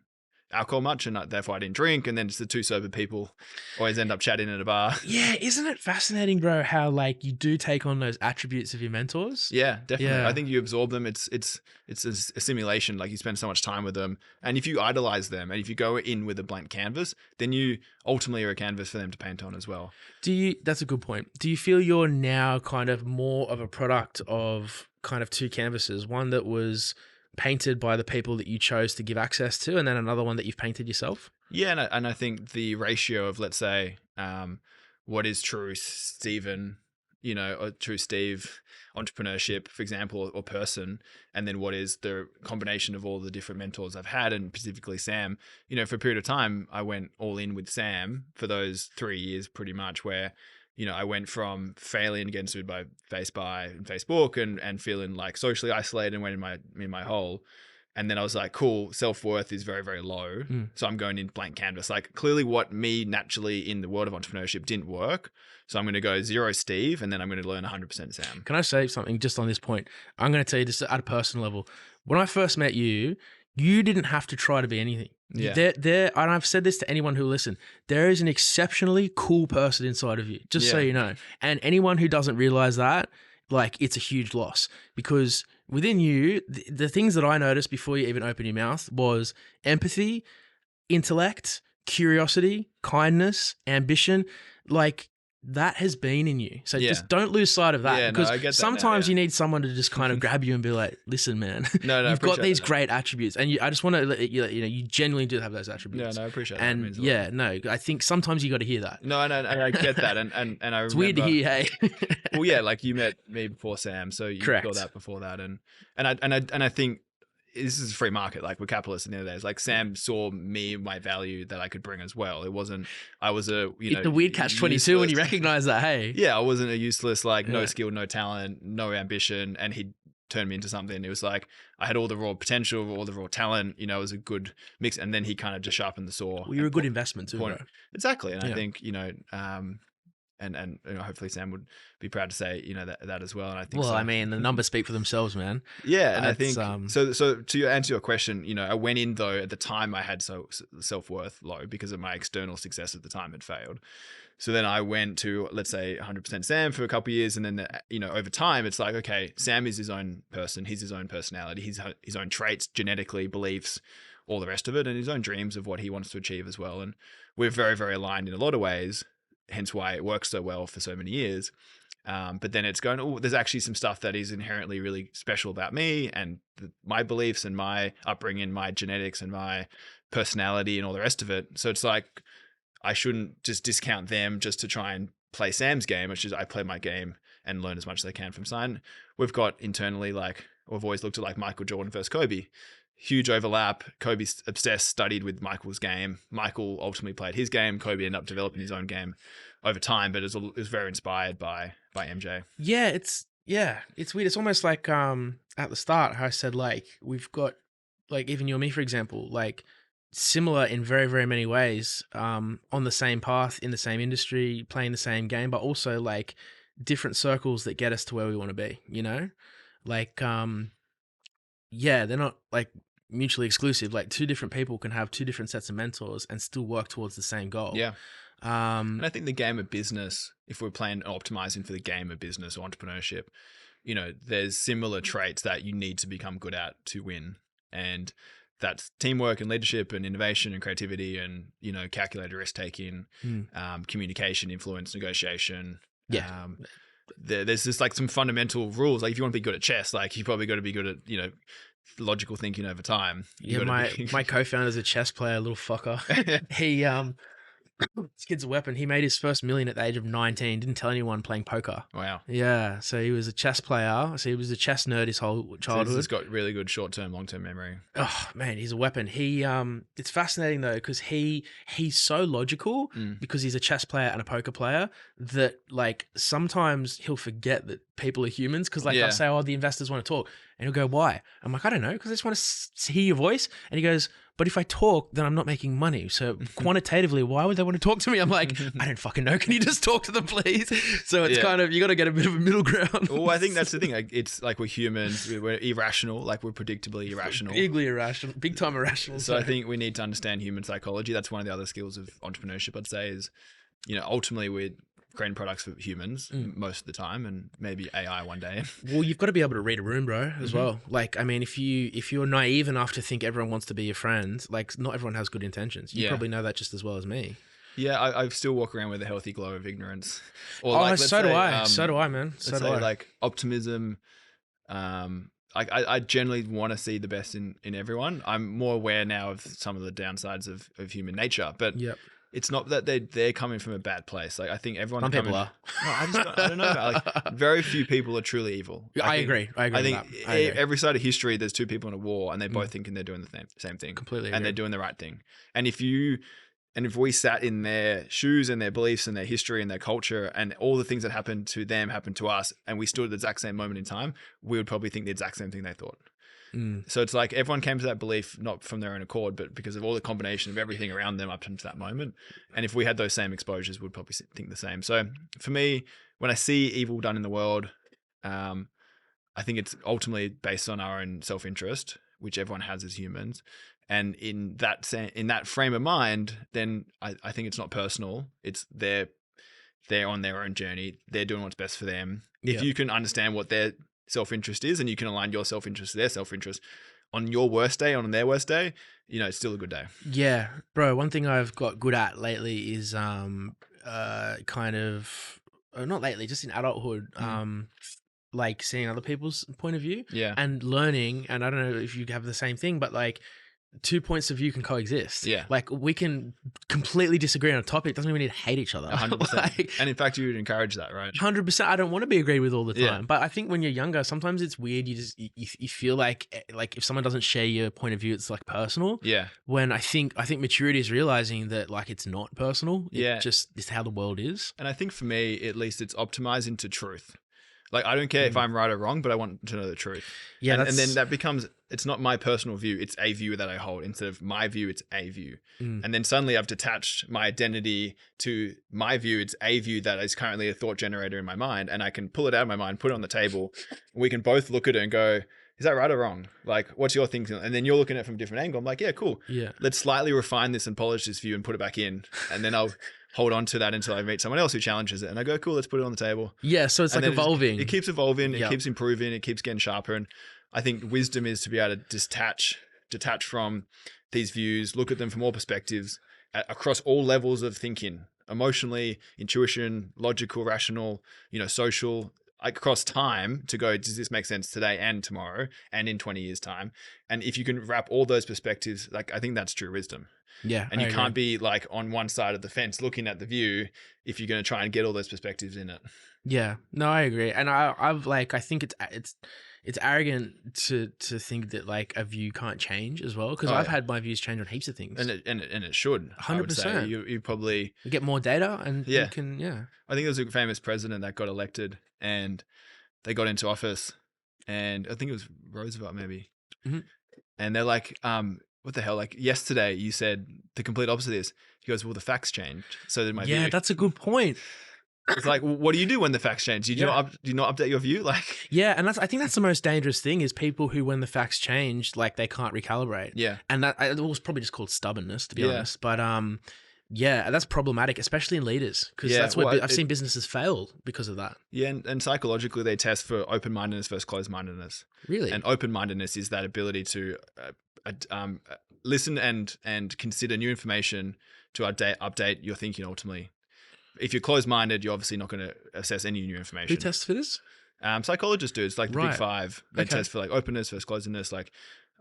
alcohol much, and therefore I didn't drink. And then just the two sober people always end up chatting at a bar.
Yeah, isn't it fascinating, bro, how like you do take on those attributes of your mentors?
Yeah, definitely.
Yeah.
I think you absorb them. It's a simulation. Like, you spend so much time with them, and if you idolize them, and if you go in with a blank canvas, then you ultimately are a canvas for them to paint on as well.
That's a good point. Do you feel you're now kind of more of a product of kind of two canvases, one that was painted by the people that you chose to give access to, and then another one that you've painted yourself?
Yeah, and I think the ratio of, let's say, what is true Stephen, or true Steve entrepreneurship, for example, or person, and then what is the combination of all the different mentors I've had, and specifically Sam. For a period of time, I went all in with Sam for those 3 years, pretty much, where I went from failing and getting sued by Facebook and feeling like socially isolated and went in my hole. And then I was like, cool, self-worth is very, very low. So I'm going in blank canvas. Like, clearly what me naturally in the world of entrepreneurship didn't work. So I'm going to go 0 Steve, and then I'm going to learn 100% Sam.
Can I say something just on this point? I'm going to tell you just at a personal level. When I first met you, you didn't have to try to be anything.
Yeah.
And I've said this to anyone who'll listen, there is an exceptionally cool person inside of you, just so you know. And anyone who doesn't realize that, like, it's a huge loss, because within you, the things that I noticed before you even opened your mouth was empathy, intellect, curiosity, kindness, ambition. Like, that has been in you. So just don't lose sight of that, because
I get that
sometimes
now,
you need someone to just kind of grab you and be like, listen, man, you've got these great attributes. And I just want to let you genuinely do have those attributes.
Yeah, no, I appreciate that.
And I think sometimes you got to hear that.
No, I get that. And I remember,
it's weird to hear, hey.
Well, yeah, like, you met me before Sam, so you got that before that. And I think this is a free market. Like, we're capitalists at the end of the day. It's like, Sam saw me, my value that I could bring as well. It wasn't, I was it's
a weird catch-22 when you recognize that, hey.
Yeah, I wasn't a useless, like, no skill, no talent, no ambition, and he turned me into something. It was like, I had all the raw potential, all the raw talent, it was a good mix, and then he kind of just sharpened the saw.
Well, you're a good investment too, bro.
Exactly. And I think, and hopefully Sam would be proud to say, that as well. And I think,
I mean, the numbers speak for themselves, man.
Yeah. And I think, so to answer your question, I went in, though, at the time I had self-worth low because of my external success at the time had failed. So then I went to, let's say, 100% Sam for a couple of years. And then, over time, it's like, okay, Sam is his own person. He's his own personality, his own traits, genetically, beliefs, all the rest of it, and his own dreams of what he wants to achieve as well. And we're very, very aligned in a lot of ways, hence why it works so well for so many years. But then it's going, oh, there's actually some stuff that is inherently really special about me and my beliefs and my upbringing, my genetics and my personality and all the rest of it. So it's like, I shouldn't just discount them just to try and play Sam's game, which is I play my game and learn as much as I can from Sign. We've got internally, like, we've always looked at like Michael Jordan versus Kobe. Huge overlap. Kobe's obsessed, studied with Michael's game. Michael ultimately played his game. Kobe ended up developing his own game over time, but it was very inspired by MJ.
Yeah, it's weird. It's almost like at the start how I said, like, we've got, like, even you and me, for example, like, similar in very, very many ways, on the same path, in the same industry, playing the same game, but also like different circles that get us to where we want to be, you know? Like, yeah, they're not like mutually exclusive. Like, two different people can have two different sets of mentors and still work towards the same goal.
Yeah. And I think the game of business, if we're playing optimizing for the game of business or entrepreneurship, you know, there's similar traits that you need to become good at to win. And that's teamwork and leadership and innovation and creativity and, you know, calculated risk taking, communication, influence, negotiation.
Yeah.
There's just like some fundamental rules. Like if you want to be good at chess, like you probably got to be good at, you know, logical thinking over time.
My co-founder's a chess player, little fucker. He this kid's a weapon. He made his first million at the age of 19. Didn't tell anyone, playing poker.
Wow.
Yeah. So he was a chess player. So he was a chess nerd his whole childhood.
He's got really good short-term, long-term memory.
Oh man, he's a weapon. He it's fascinating though, because he's so logical because he's a chess player and a poker player that, like, sometimes he'll forget that people are humans. Because, like, I'll say, oh, the investors want to talk, and he'll go, why? I'm like, I don't know, because I just want to hear your voice. And he goes, but if I talk, then I'm not making money. So quantitatively, why would they want to talk to me? I'm like, I don't fucking know. Can you just talk to them, please? So it's kind of, you got to get a bit of a middle ground.
Well, I think that's the thing. Like, it's like we're humans. We're irrational. Like, we're predictably irrational.
Bigly irrational. Big time irrational.
So I think we need to understand human psychology. That's one of the other skills of entrepreneurship, I'd say, is, you know, ultimately we're creating products for humans most of the time, and maybe AI one day.
Well, you've got to be able to read a room, bro, as well. Like, I mean, if you're naive enough to think everyone wants to be your friend, like, not everyone has good intentions. You probably know that just as well as me. Yeah,
I still walk around with a healthy glow of ignorance.
Or like, so do I. So do I, man. So do I.
Like optimism. I generally want to see the best in everyone. I'm more aware now of some of the downsides of human nature, but it's not that they're coming from a bad place. Like, I think everyone.
Some people are.
No, I don't know. Like, very few people are truly evil.
I agree. I think
every side of history, there's two people in a war, and they're both thinking they're doing the same thing.
Completely.
And they're doing the right thing. And if we sat in their shoes and their beliefs and their history and their culture and all the things that happened to them happened to us, and we stood at the exact same moment in time, we would probably think the exact same thing they thought. So it's like everyone came to that belief not from their own accord, but because of all the combination of everything around them up to that moment. And if we had those same exposures, we'd probably think the same. So for me, when I see evil done in the world, I think it's ultimately based on our own self-interest, which everyone has as humans. And in that frame of mind, then I think it's not personal. It's they're on their own journey. They're doing what's best for them. If you can understand what their self-interest is, and you can align your self-interest to their self-interest on your worst day, on their worst day, you know, it's still a good day. Yeah,
bro. One thing I've got good at lately is kind of not lately, just in adulthood, like seeing other people's point of view, and learning. And I don't know if you have the same thing, but like, two points of view can coexist.
Yeah.
Like, we can completely disagree on a topic. It doesn't even need to hate each other.
100%.
Like,
and in fact, you would encourage that, right?
100%. I don't want to be agreed with all the time. But I think when you're younger, sometimes it's weird. You feel like if someone doesn't share your point of view, it's like personal.
Yeah.
When I think maturity is realizing that, like, it's not personal. It just is how the world is.
And I think for me, at least, it's optimizing to truth. Like, I don't care if I'm right or wrong, but I want to know the truth. Yeah. And then that becomes, it's not my personal view. It's a view that I hold. Instead of my view, it's a view. And then suddenly I've detached my identity to my view. It's a view that is currently a thought generator in my mind. And I can pull it out of my mind, put it on the table. We can both look at it and go, is that right or wrong? Like, what's your thinking? And then you're looking at it from a different angle. I'm like, yeah, cool.
Yeah.
Let's slightly refine this and polish this view and put it back in. And then I'll hold on to that until I meet someone else who challenges it. And I go, cool, let's put it on the table.
Yeah. So it's like evolving.
It keeps evolving. It keeps improving. It keeps getting sharper. And I think wisdom is to be able to detach from these views, look at them from all perspectives across all levels of thinking. emotionally, intuition, logical, rational, social, across time to go, does this make sense today and tomorrow and in 20 years time? And if you can wrap all those perspectives, like, I think that's true wisdom.
Yeah.
And you can't be like on one side of the fence looking at the view if you're going to try and get all those perspectives in it.
Yeah, no, I agree. And I've like, I think it's arrogant to think that like a view can't change as well. Cause I've had my views change on heaps of things.
And it should.
100%.
You probably
get more data and you can,
I think there was a famous president that got elected and they got into office, and I think it was Roosevelt maybe.
Mm-hmm.
And they're like, what the hell? Like, yesterday you said the complete opposite of this. He goes, well, the facts changed. So did my view.
That's a good point.
It's like, what do you do when the facts change? Do you not update your view? Like,
and I think that's the most dangerous thing is people who, when the facts change, like they can't recalibrate.
Yeah.
And that it was probably just called stubbornness, to be honest. But that's problematic, especially in leaders, because that's where I've seen businesses fail because of that.
Yeah, and psychologically they test for open-mindedness versus closed-mindedness.
Really?
And open-mindedness is that ability to listen and consider new information to update your thinking ultimately. If you're closed-minded, you're obviously not going to assess any new information.
Who tests for this?
Psychologists do. It's like the big five. They test for like openness versus closedness, like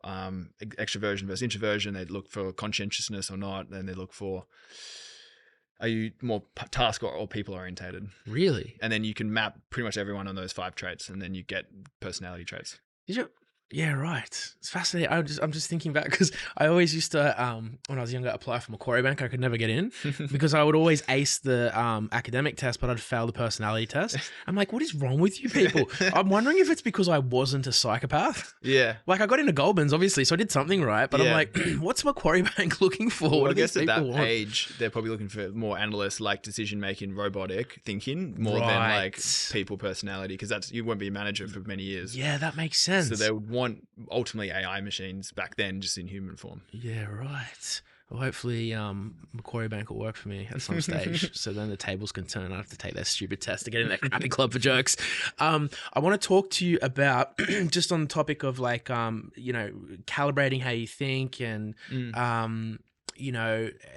extroversion versus introversion. They look for conscientiousness or not. Then they look for, are you more task or people orientated?
Really?
And then you can map pretty much everyone on those 5 traits, and then you get personality traits.
Yeah, right. It's fascinating. I'm just thinking back because I always used to, when I was younger, apply for Macquarie Bank. I could never get in because I would always ace the academic test, but I'd fail the personality test. I'm like, what is wrong with you people? I'm wondering if it's because I wasn't a psychopath.
Yeah.
Like I got into Goldman's, obviously, so I did something right. But I'm like, what's Macquarie Bank looking for?
Well, I guess at that age, they're probably looking for more analyst, like decision-making, robotic thinking, more than like people personality, because you won't be a manager for many years.
Yeah, that makes sense.
So they would want ultimately AI machines back then, just in human form.
Yeah, right. Well, hopefully Macquarie Bank will work for me at some stage. So then the tables can turn. I have to take that stupid test to get in that crappy club for jokes. I want to talk to you about just on the topic of like, calibrating how you think and,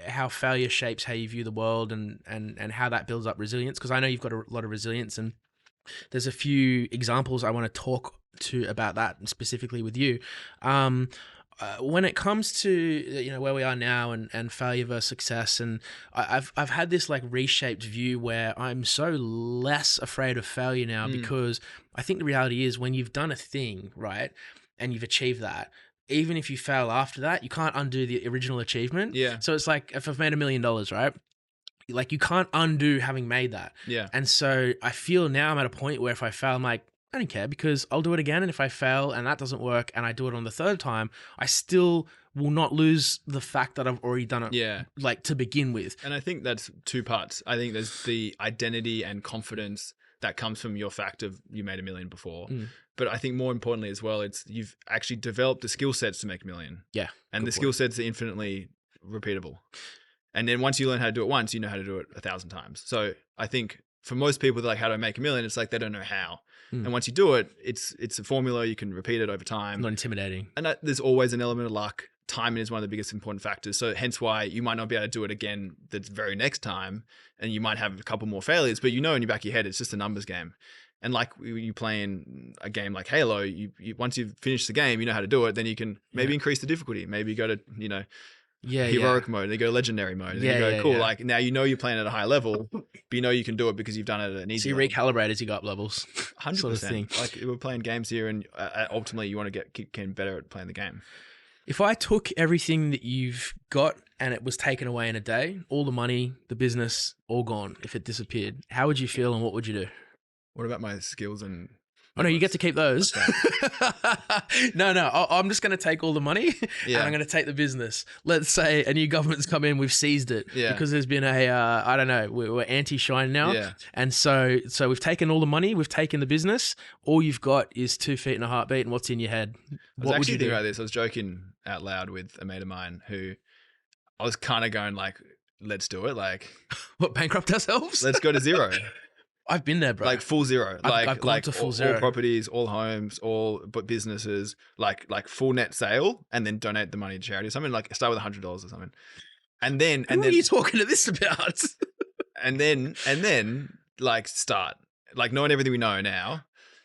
how failure shapes how you view the world and how that builds up resilience. Because I know you've got a lot of resilience, and there's a few examples I want to talk to about that specifically with you. When it comes to where we are now and failure versus success, and I've had this like reshaped view where I'm so less afraid of failure now because I think the reality is when you've done a thing right and you've achieved that, even if you fail after that, you can't undo the original achievement. Yeah. So it's like if I've made $1 million, right? Like you can't undo having made that.
Yeah.
And so I feel now I'm at a point where if I fail, I'm like, I don't care because I'll do it again. And if I fail and that doesn't work and I do it on the 3rd time, I still will not lose the fact that I've already done it.
Yeah.
Like to begin with.
And I think that's 2 parts. I think there's the identity and confidence that comes from your fact of you made $1 million before. But I think more importantly as well, it's you've actually developed the skill sets to make $1 million.
Yeah.
And the skill sets are infinitely repeatable. And then once you learn how to do it once, you know how to do it 1,000 times. So I think for most people, they're like, how do I make $1 million? It's like they don't know how. And once you do it, it's a formula. You can repeat it over time.
Not intimidating.
And there's always an element of luck. Timing is one of the biggest important factors. So hence why you might not be able to do it again the very next time. And you might have a couple more failures, but in your back of your head, it's just a numbers game. And like you playing a game like Halo, you once you've finished the game, you know how to do it. Then you can maybe increase the difficulty. Maybe go to, heroic mode, and you go to legendary mode, and you go, cool. Like now you're playing at a high level, but you know you can do it because you've done it at an easy.
So you recalibrate as you go up levels.
100%.
Sort of thing.
Like we're playing games here, and ultimately you want to get better at playing the game.
If I took everything that you've got and it was taken away in a day, all the money, the business, all gone, if it disappeared, how would you feel and what would you do?
What about my skills and...
Oh, no, you get to keep those. No, I'm just going to take all the money and I'm going to take the business. Let's say a new government's come in, we've seized it because there's been I don't know, we're anti-Shine now. Yeah. And so we've taken all the money, we've taken the business. All you've got is 2 feet and a heartbeat and what's in your head.
What would you do? About this. I was joking out loud with a mate of mine who I was kind of going like, let's do it. Like,
what, bankrupt ourselves?
Let's go to zero.
I've been there, bro.
Like full zero.
I've gone to full zero.
All properties, all homes, all businesses, like full net sale, and then donate the money to charity or something. Like start with $100 or something, and then
What are you talking to this about?
and then like start like knowing everything we know now,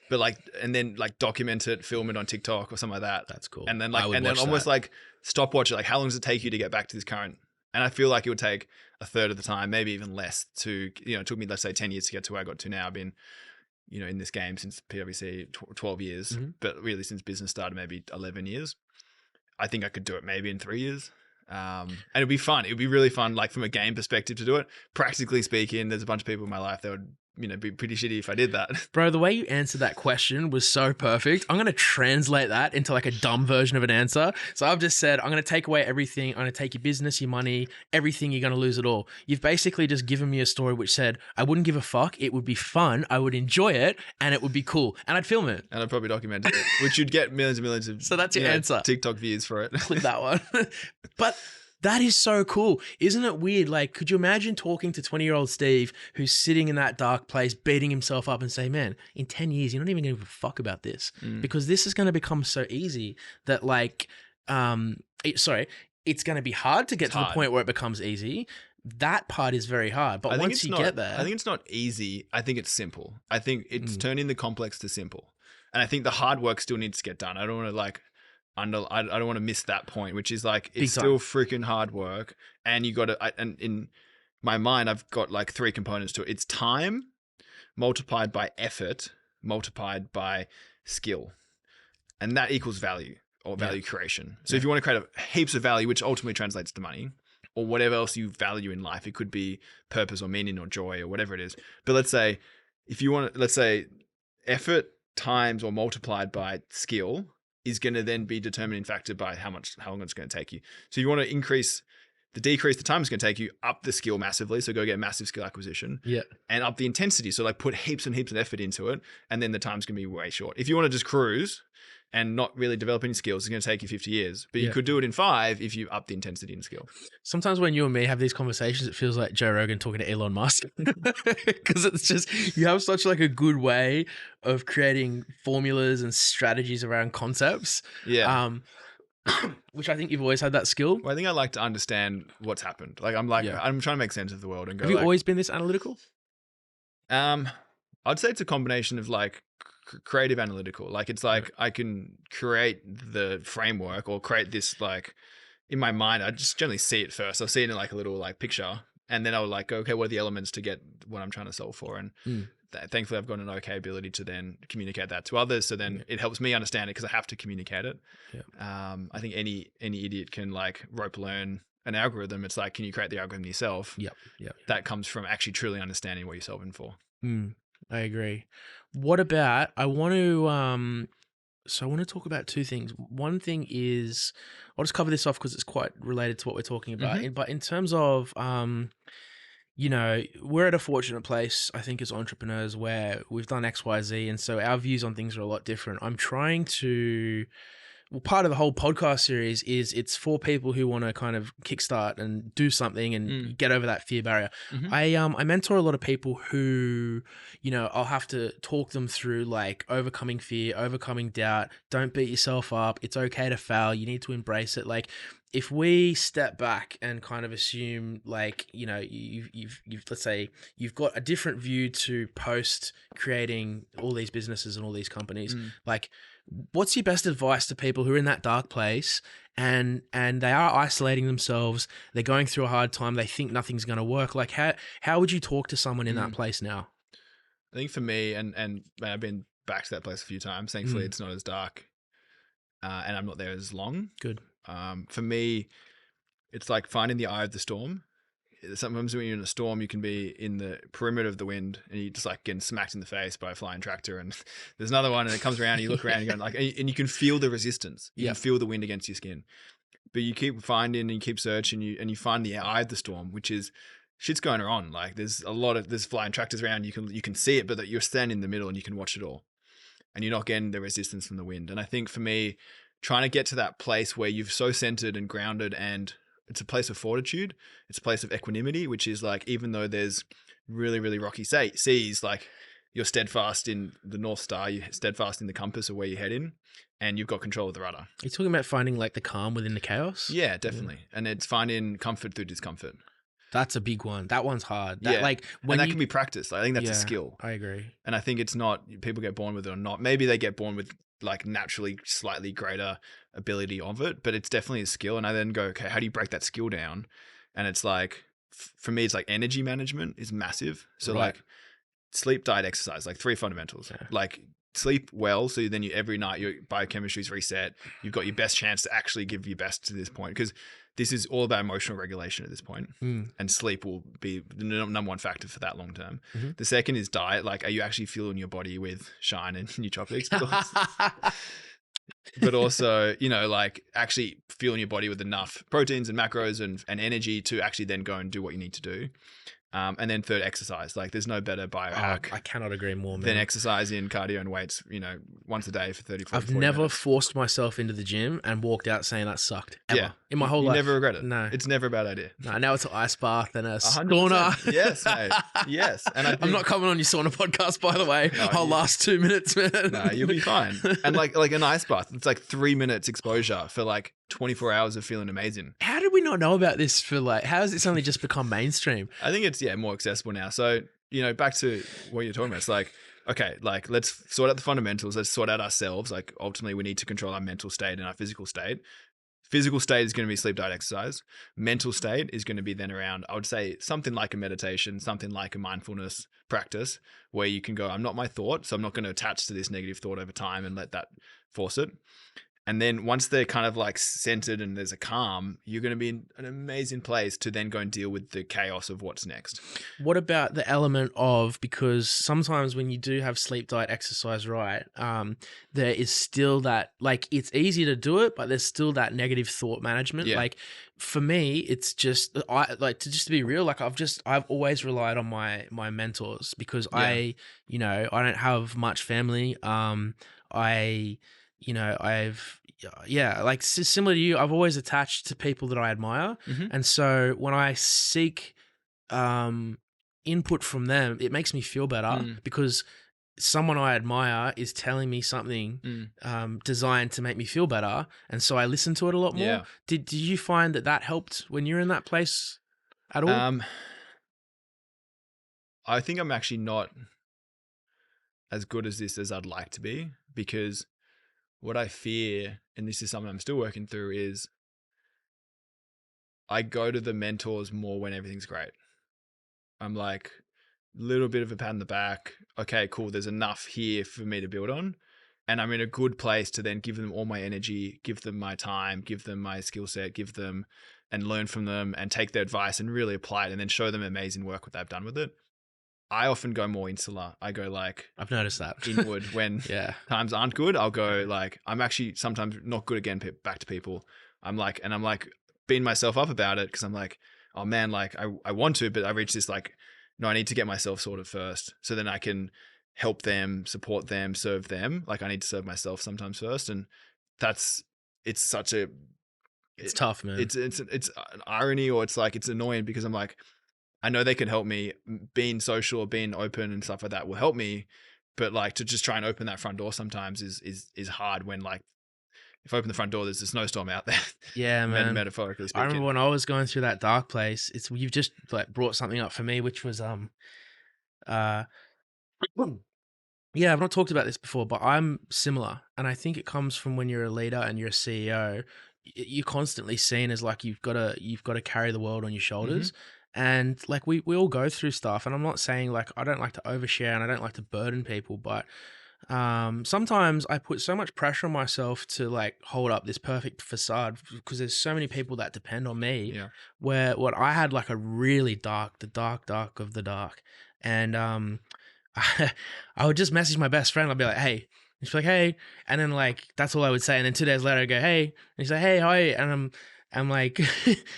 but like, and then like document it, film it on TikTok or something like that.
That's cool.
And then
I
like,
would
and then
watch
almost
that.
like stopwatch it. Like, how long does it take you to get back to this current? And I feel like it would take a third of the time, maybe even less to, it took me, let's say 10 years to get to where I got to now. I've been, in this game since PwC 12 years,
Mm-hmm.
but really since business started, maybe 11 years. I think I could do it maybe in 3 years. And it'd be fun. It'd be really fun, like from a game perspective to do it. Practically speaking, there's a bunch of people in my life that would, be pretty shitty if I did that.
Bro, the way you answered that question was so perfect. I'm going to translate that into like a dumb version of an answer. So I've just said, I'm going to take away everything. I'm going to take your business, your money, everything. You're going to lose it all. You've basically just given me a story which said, I wouldn't give a fuck. It would be fun. I would enjoy it and it would be cool. And I'd film it.
And I'd probably document it, which you'd get millions and millions of
So that's your answer.
TikTok views for it.
Click that one. But that is so cool. Isn't it weird? Like, could you imagine talking to 20-year-old Steve who's sitting in that dark place, beating himself up and say, man, in 10 years, you're not even going to give a fuck about this because this is going to become so easy that like, it's going to be hard to get to the point where it becomes easy. That part is very hard. But once you get there.
I think it's not easy. I think it's simple. I think it's turning the complex to simple. And I think the hard work still needs to get done. I don't want to like, I don't want to miss that point, which is like, it's still freaking hard work. And you got to, and in my mind, I've got like 3 components to it. It's time multiplied by effort, multiplied by skill. And that equals value or value creation. So if you want to create heaps of value, which ultimately translates to money or whatever else you value in life, it could be purpose or meaning or joy or whatever it is. But let's say effort times or multiplied by skill is going to then be determining factor by how long it's going to take you. So you want to decrease the time it's going to take you, up the skill massively. So go get massive skill acquisition and up the intensity. So like put heaps and heaps of effort into it. And then the time's going to be way short. If you want to just cruise and not really develop any skills, it's going to take you 50 years, but you could do it in 5 if you up the intensity and skill.
Sometimes when you and me have these conversations, it feels like Joe Rogan talking to Elon Musk because it's just, you have such like a good way of creating formulas and strategies around concepts.
Yeah.
Which I think you've always had that skill.
Well, I think I like to understand what's happened. Like I'm trying to make sense of the world and go.
Have you always been this analytical?
I'd say it's a combination of like creative analytical. Like it's like I can create the framework or create this like in my mind. I just generally see it first. I'll see it in like a little like picture, and then I'll like go, okay, what are the elements to get what I'm trying to solve for? And thankfully, I've got an okay ability to then communicate that to others. So then it helps me understand it because I have to communicate it. Yeah. I think any idiot can like rope learn an algorithm. It's like, can you create the algorithm yourself?
Yep.
That comes from actually truly understanding what you're solving for.
I agree. What about, I want to talk about 2 things. One thing is, I'll just cover this off because it's quite related to what we're talking about. But in terms of, we're at a fortunate place, I think, as entrepreneurs where we've done X, Y, Z. And so our views on things are a lot different. I'm trying to, part of the whole podcast series is it's for people who want to kind of kickstart and do something and get over that fear barrier. I mentor a lot of people who, I'll have to talk them through like overcoming fear, overcoming doubt. Don't beat yourself up. It's okay to fail. You need to embrace it. Like if we step back and kind of assume like, you've let's say you've got a different view to post creating all these businesses and all these companies, like, what's your best advice to people who are in that dark place and they are isolating themselves, they're going through a hard time, they think nothing's going to work? Like how would you talk to someone in that place now?
I think for me, and I've been back to that place a few times, thankfully it's not as dark and I'm not there as long.
Good.
For me, it's like finding the eye of the storm. Sometimes when you're in a storm, you can be in the perimeter of the wind and you're just like getting smacked in the face by a flying tractor. And there's another one and it comes around and you look around and you're like, and you can feel the resistance. You can feel the wind against your skin, but you keep finding and you keep searching and you find the eye of the storm, which is shit's going on. Like there's flying tractors around. You can see it, but that you're standing in the middle and you can watch it all and you're not getting the resistance from the wind. And I think for me, trying to get to that place where you've so centered and grounded and it's a place of fortitude. It's a place of equanimity, which is like, even though there's really, really rocky seas, like you're steadfast in the North Star, you're steadfast in the compass of where you're heading, and you've got control of the rudder.
You're talking about finding like the calm within the chaos?
Yeah, definitely. And it's finding comfort through discomfort.
That's a big one. That one's hard.
Yeah.
Like
and that can be practiced. I think that's a skill.
I agree.
And I think it's not, people get born with it or not. Maybe they get born with like naturally slightly greater ability of it, but it's definitely a skill. And I then go, okay, how do you break that skill down? And it's like, for me, it's like energy management is massive. So like sleep, diet, exercise, like 3 fundamentals.
Yeah.
Like sleep well, so then every night your biochemistry is reset. You've got your best chance to actually give your best to this point, because this is all about emotional regulation at this point. And sleep will be the number one factor for that long term. The second is diet. Like, are you actually fueling your body with Shine and Nootropics? But also, you know, like actually fueling your body with enough proteins and macros and energy to actually then go and do what you need to do. And then third, exercise. Like, there's no better biohack.
I cannot agree more, man.
Than exercise in cardio and weights, you know, once a day for 30, 40
I've never
minutes.
forced myself into the gym and walked out saying that sucked. Ever.
Yeah.
In my whole
You
life.
never regret it.
No.
It's never a bad idea.
No, now it's an ice bath and a
100%.
sauna.
Yes, mate. Yes. And
I'm not coming on your sauna podcast, by the way.
No,
I'll last 2 minutes, man.
No, you'll be fine. And like an ice bath, it's like 3 minutes exposure for like 24 hours of feeling amazing.
How did we not know about this for like, how has it suddenly just become mainstream?
I think it's, more accessible now. So, you know, back to what you're talking about, it's like, okay, like let's sort out the fundamentals. Let's sort out ourselves. Like ultimately we need to control our mental state and our physical state. Physical state is going to be sleep, diet, exercise. Mental state is going to be then around, I would say, something like a meditation, something like a mindfulness practice, where you can go, I'm not my thought, so I'm not going to attach to this negative thought over time and let that force it. And then once they're kind of like centered and there's a calm, you're going to be in an amazing place to then go and deal with the chaos of what's next.
What about the element of, because sometimes when you do have sleep, diet, exercise right, there is still that, like, it's easy to do it, but there's still that negative thought management.
Yeah.
Like for me, it's just, to be real, like I've always relied on my mentors, because I don't have much family. Like similar to you, I've always attached to people that I admire. And so when I seek input from them, it makes me feel better because someone I admire is telling me something designed to make me feel better. And so I listen to it a lot more.
Yeah.
Did you find that helped when you're in that place at all?
I think I'm actually not as good as this as I'd like to be, because what I fear, and this is something I'm still working through, is I go to the mentors more when everything's great. I'm like, little bit of a pat on the back. Okay, cool. There's enough here for me to build on. And I'm in a good place to then give them all my energy, give them my time, give them my skill set, give them and learn from them and take their advice and really apply it and then show them amazing work what they've done with it. I often go more insular. I go like,
I've noticed that
inward when times aren't good. I'll go like, I'm actually sometimes not good again back to people. I'm like beating myself up about it, because I'm like, oh man, like I want to, but I reach this like, no, I need to get myself sorted first, so then I can help them, support them, serve them. Like I need to serve myself sometimes first. And it's
tough, man.
It's an irony, or it's like, it's annoying, because I'm like, I know they can help me. Being social or being open and stuff like that will help me, but like to just try and open that front door sometimes is hard when, like, if I open the front door, there's a snowstorm out there.
Yeah, man.
Metaphorically speaking.
I remember when I was going through that dark place, you've just like brought something up for me, which was I've not talked about this before, but I'm similar, and I think it comes from when you're a leader and you're a CEO. You're constantly seen as like you've got to carry the world on your shoulders. And like we all go through stuff, and I'm not saying like I don't like to overshare and I don't like to burden people, but sometimes I put so much pressure on myself to like hold up this perfect facade, because there's so many people that depend on me.
Yeah.
Where what I had like a really dark of the dark, and I would just message my best friend. I'd be like, hey. And she's like, hey, and then like that's all I would say, and then 2 days later I go, hey, and she's like, hey, hi, and I'm like,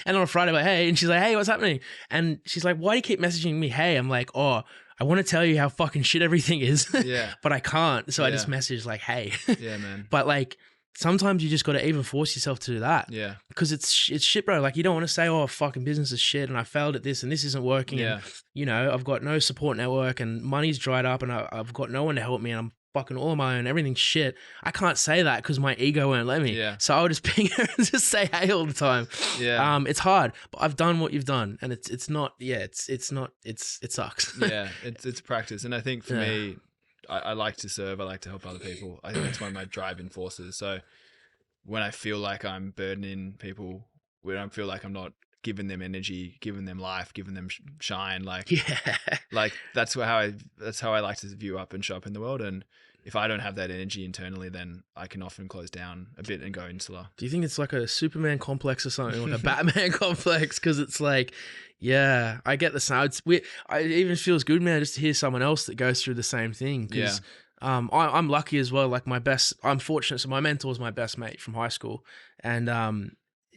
and on a Friday, I'm like, hey, and she's like, hey, what's happening? And she's like, why do you keep messaging me? Hey, I'm like, oh, I want to tell you how fucking shit everything is, but I can't. So I just message like, hey,
yeah, man.
But like, sometimes you just got to even force yourself to do that.
Yeah.
Because it's shit, bro. Like you don't want to say, oh, fucking business is shit and I failed at this and this isn't working.
Yeah.
And, you know, I've got no support network and money's dried up and I've got no one to help me and I'm fucking all on my own. Everything's shit. I can't say that because my ego won't let me.
Yeah.
So I'll just ping her and just say hey all the time.
Yeah.
It's hard, but I've done what you've done, and it's not. Yeah, it sucks.
Yeah, it's practice. And I think for me, I like to serve. I like to help other people. I think that's one of my driving forces. So when I feel like I'm burdening people, when I feel like I'm not giving them energy, giving them life, giving them shine, like that's how I like to view up and show up in the world. And if I don't have that energy internally, then I can often close down a bit and go insular.
Do you think it's like a Superman complex or something, like a Batman complex? Because it's like, yeah, I get the sound. It even feels good, man, just to hear someone else that goes through the same thing. Because I'm lucky as well. Like I'm fortunate. So my mentor was my best mate from high school. And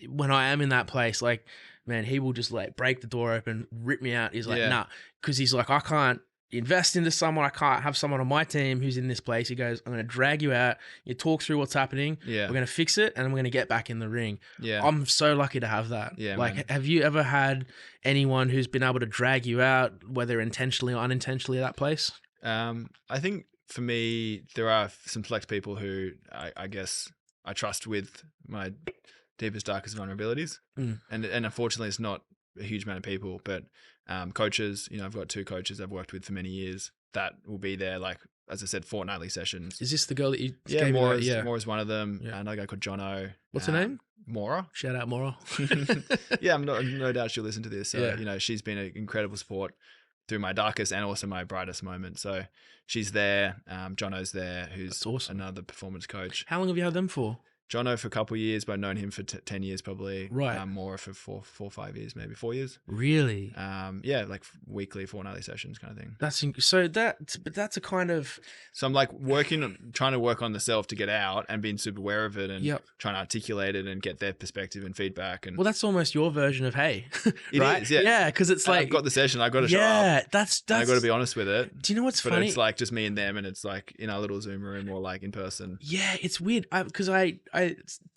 when I am in that place, like, man, he will just like break the door open, rip me out. He's like, nah, because he's like, I can't invest into someone. I can't have someone on my team who's in this place. He goes, I'm going to drag you out. You talk through what's happening.
Yeah.
We're going to fix it and we're going to get back in the ring.
Yeah.
I'm so lucky to have that.
Yeah,
like,
man.
have you ever had anyone who's been able to drag you out, whether intentionally or unintentionally, at that place?
I think for me, there are some select people who I guess I trust with my deepest, darkest vulnerabilities. And unfortunately, it's not a huge amount of people, but coaches, I've got 2 coaches I've worked with for many years that will be there, like, as I said, fortnightly sessions.
Is this the girl that you
gave me? Maura's one of them. Yeah. Another guy called Jono.
What's her name?
Maura.
Shout out Maura.
Yeah, no doubt she'll listen to this. So, she's been an incredible support through my darkest and also my brightest moments. So she's there. Jono's there, who's awesome. Another performance coach.
How long have you had them for?
Jono for a couple of years, but I've known him for 10 years probably.
Right.
More for 4 or 5 years, maybe 4 years.
Really?
Yeah, like weekly, fortnightly sessions kind of thing.
That's a kind of.
So I'm like trying to work on the self to get out and being super aware of it and trying to articulate it and get their perspective and feedback. And
well, that's almost your version of hey, right?
It is, yeah.
Yeah, because it's like
I've got the session, I've got to show up.
Yeah, that's.
I've got to be honest with it.
Do you know what's funny?
But it's like just me and them, and it's like in our little Zoom room or like in person.
Yeah, it's weird because I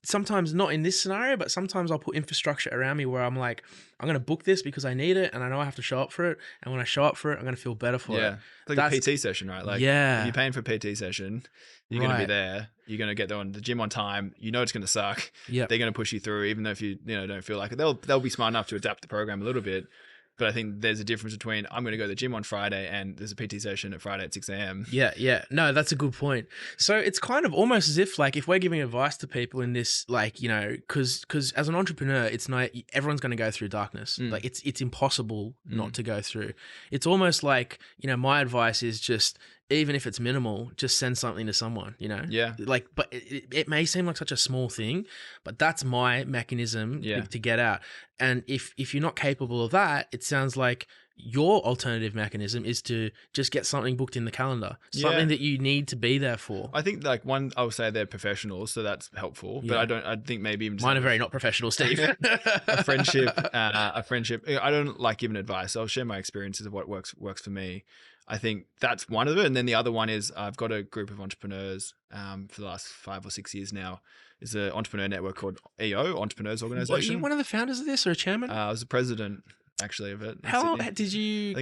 sometimes, not in this scenario, but sometimes I'll put infrastructure around me where I'm like, I'm going to book this because I need it and I know I have to show up for it. And when I show up for it, I'm going to feel better for it.
Yeah. It's like a PT session, right? Like, if you're paying for a PT session, you're going to be there. You're going to get the gym on time. You know it's going to suck.
Yep.
They're going to push you through, even though if you don't feel like it. They'll be smart enough to adapt the program a little bit. But I think there's a difference between I'm going to go to the gym on Friday and there's a PT session at Friday at 6 a.m.
Yeah. No, that's a good point. So it's kind of almost as if like if we're giving advice to people in this, like, because as an entrepreneur, it's not, everyone's going to go through darkness. Like it's impossible not to go through. It's almost like, my advice is just, even if it's minimal, just send something to someone,
Yeah.
Like, but it may seem like such a small thing, but that's my mechanism to get out. And if you're not capable of that, it sounds like your alternative mechanism is to just get something booked in the calendar, something that you need to be there for.
I think like I would say they're professionals, so that's helpful. But I think maybe even
mine are very not professional, Steve.
a friendship. I don't like giving advice. I'll share my experiences of what works for me. I think that's one of it. And then the other one is I've got a group of entrepreneurs for the last 5 or 6 years now. It's an entrepreneur network called EO, Entrepreneurs Organization.
Are you one of the founders of this or a chairman?
I was the president actually of it.
How long did you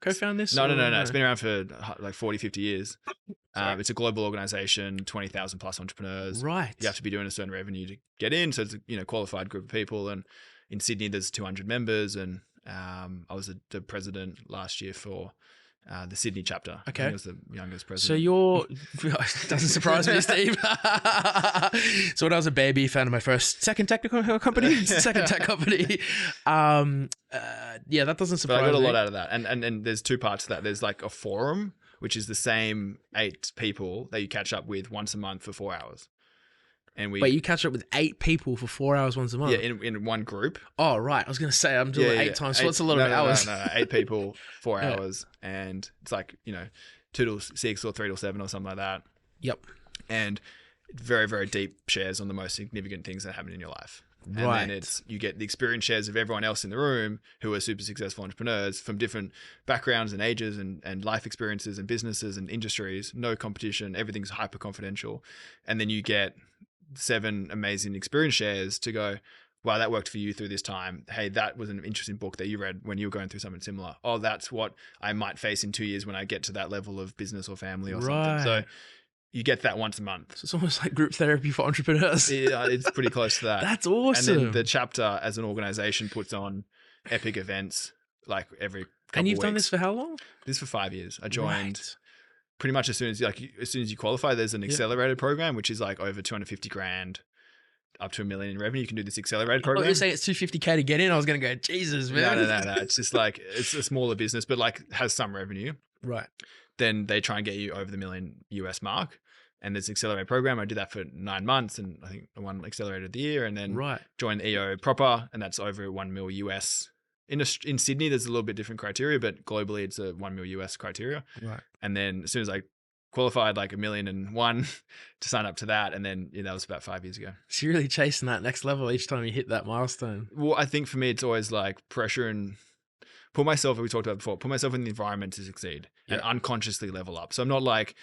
co-found this?
No. It's been around for like 40, 50 years. It's a global organization, 20,000 plus entrepreneurs.
Right.
You have to be doing a certain revenue to get in. So it's a qualified group of people. And in Sydney, there's 200 members. And I was the president last year for the Sydney chapter.
Okay.
I was the youngest president.
So doesn't surprise me, Steve. So when I was a baby, founded my second tech company. That doesn't surprise me.
But I got a lot out of that. And there's 2 parts to that. There's like a forum, which is the same 8 people that you catch up with once a month for 4 hours. And
Wait, you catch up with 8 people for 4 hours once a month?
Yeah, in one group.
Oh, right. I was going to say, I'm doing 8 times. So it's a lot of hours.
No, 8 people, 4 hours. And it's like, 2 till 6 or 3 till 7 or something like that.
Yep.
And very, very deep shares on the most significant things that happen in your life.
Right.
And then you get the experience shares of everyone else in the room who are super successful entrepreneurs from different backgrounds and ages and life experiences and businesses and industries. No competition. Everything's hyper confidential. And then you get 7 amazing experience shares to go, wow, that worked for you through this time. Hey, that was an interesting book that you read when you were going through something similar. Oh, that's what I might face in 2 years when I get to that level of business or family or something. So
Right.
you get that once a month.
So it's almost like group therapy for entrepreneurs.
Yeah, it's pretty close to that.
That's
And
awesome.
then the chapter as an organization puts on epic events like every couple
And you've
weeks.
done this for how long?
This for 5 years. I joined
Right.
pretty much as soon as you qualify. There's an accelerated program, which is like over 250 grand up to $1 million in revenue. You can do this accelerated
I thought you
program.
were saying it's 250K to get in. I was going to go, Jesus, man.
No. It's just like, it's a smaller business, but like has some revenue.
Right.
Then they try and get you over the $1 million US mark. And there's an accelerated program. I did that for 9 months, and I think I won accelerated of the year, and then
Right.
joined EO proper, and that's over 1 mil US. In Sydney, there's a little bit different criteria, but globally it's a 1 mil US criteria.
Right.
And then as soon as I qualified, like 1,000,001 to sign up to that, and then that was about 5 years ago.
So you're really chasing that next level each time you hit that milestone.
Well, I think for me, it's always like pressure and put myself, we talked about before, put myself in the environment to succeed and unconsciously level up. So I'm not like,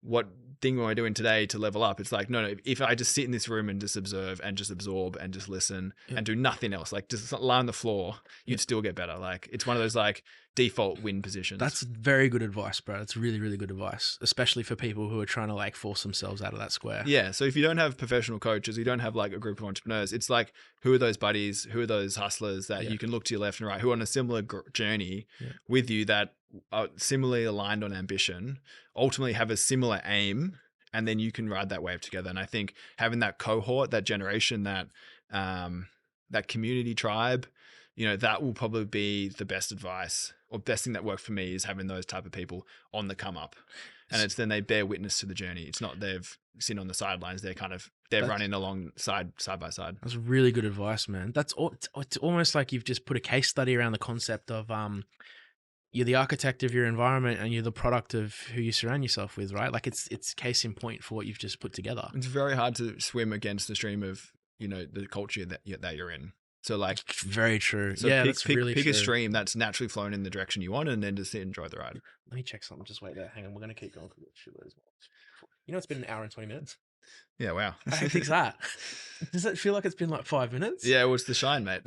what thing am I doing today to level up? It's like, no, if I just sit in this room and just observe and just absorb and just listen and do nothing else, like just lie on the floor, you'd still get better. Like it's one of those like default win positions.
That's very good advice, bro. It's really, really good advice, especially for people who are trying to like force themselves out of that square.
Yeah. So if you don't have professional coaches, you don't have like a group of entrepreneurs, it's like, who are those buddies? Who are those hustlers that you can look to your left and right, who are on a similar journey with you, that are similarly aligned on ambition, ultimately have a similar aim, and then you can ride that wave together. And I think having that cohort, that generation, that community tribe, that will probably be the best advice, or best thing that worked for me, is having those type of people on the come up. And it's then they bear witness to the journey. It's not they've sitting on the sidelines. They're running along side by side.
That's really good advice, man. It's almost like you've just put a case study around the concept of you're the architect of your environment and you're the product of who you surround yourself with, right? Like it's case in point for what you've just put together.
It's very hard to swim against the stream of the culture that you're in. So like,
very true.
So
yeah,
pick a stream that's naturally flowing in the direction you want, and then just enjoy the ride.
Let me check something. Just wait there. Hang on. We're gonna keep going. It's been an hour and 20 minutes.
Yeah, wow.
How hectic's that? Does it feel like it's been like 5 minutes?
Yeah, well, it's the shine, mate.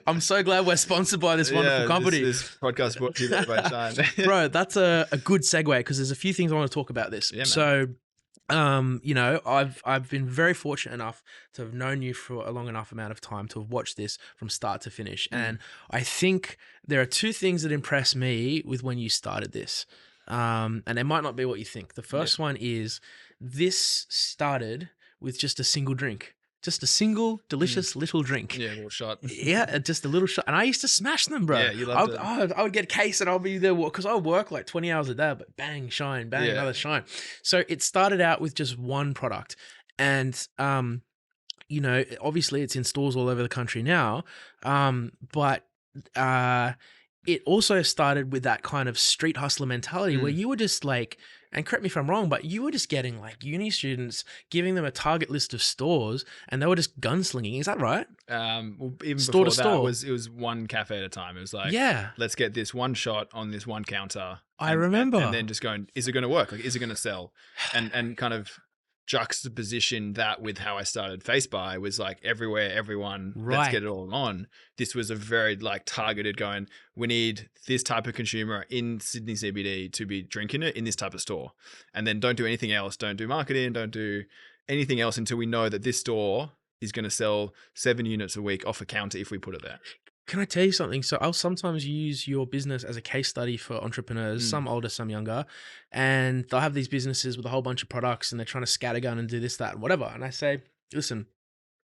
I'm so glad we're sponsored by this wonderful company.
This podcast brought to you by Shine.
Bro, that's a good segue, because there's a few things I want to talk about this.
Yeah,
so, I've been very fortunate enough to have known you for a long enough amount of time to have watched this from start to finish. And I think there are two things that impress me with when you started this. And it might not be what you think. The first one is, this started with just a single drink. Just a single delicious little drink.
Yeah, a little shot.
Yeah, just a little shot. And I used to smash them, bro.
Yeah, you loved it.
I would get a case and I'll be there, because I would work like 20 hours a day, but bang, shine, bang, another shine. So it started out with just one product. And, obviously it's in stores all over the country now. But it also started with that kind of street hustler mentality where you were just like, and correct me if I'm wrong, but you were just getting like uni students, giving them a target list of stores, and they were just gunslinging. Is that right?
Well, even
Store
before
to
that,
store.
it was one cafe at a time. It was like, let's get this one shot on this one counter.
I remember.
And then just going, is it going to work? Like, is it going to sell? And kind of juxtaposition that with how I started FaceBuy was like, everywhere, everyone, let's get it all on. This was a very like targeted going, we need this type of consumer in Sydney CBD to be drinking it in this type of store. And then don't do anything else. Don't do marketing. Don't do anything else until we know that this store is going to sell 7 units a week off a counter if we put it there.
Can I tell you something? So I'll sometimes use your business as a case study for entrepreneurs, some older, some younger, and they'll have these businesses with a whole bunch of products and they're trying to scattergun and do this, that, and whatever. And I say, listen,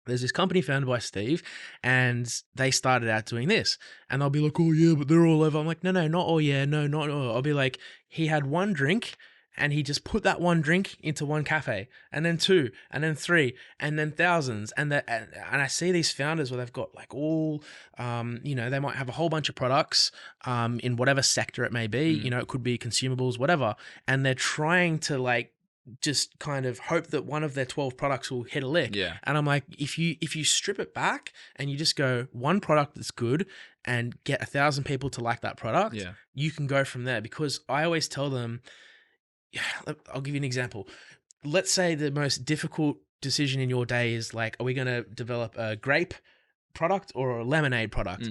there's this company founded by Steve and they started out doing this. And they'll be like, oh yeah, but they're all over. I'm like, no, not oh yeah, no, not oh. I'll be like, he had one drink and he just put that one drink into one cafe, and then 2, and then 3, and then thousands. And I see these founders where they've got like all, they might have a whole bunch of products in whatever sector it may be. It could be consumables, whatever. And they're trying to like just kind of hope that one of their 12 products will hit a lick.
Yeah.
And I'm like, if you strip it back and you just go one product that's good and get 1,000 people to like that product, you can go from there. Because I always tell them, I'll give you an example. Let's say the most difficult decision in your day is like, are we going to develop a grape product or a lemonade product?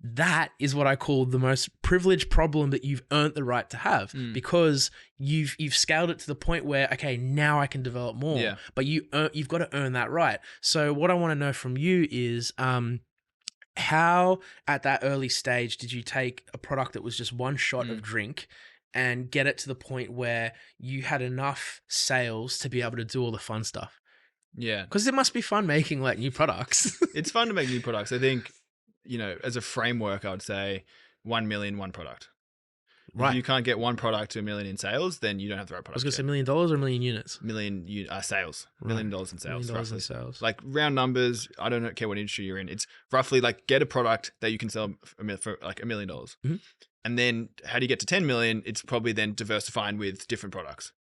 That is what I call the most privileged problem that you've earned the right to have, because you've scaled it to the point where, okay, now I can develop more, but you've got to earn that right. So what I want to know from you is, how at that early stage did you take a product that was just one shot of drink and get it to the point where you had enough sales to be able to do all the fun stuff?
Yeah.
Because it must be fun making like new products.
It's fun to make new products. I think, as a framework, I would say 1 million, one product.
Right.
If you can't get one product to $1 million in sales, then you don't have the right product.
I was going to say $1 million or 1 million units?
Sales. $1 million in sales.
$1 million
roughly.
in sales.
Like round numbers, I don't care what industry you're in. It's roughly like get a product that you can sell for like $1 million. And then how do you get to 10 million? It's probably then diversifying with different products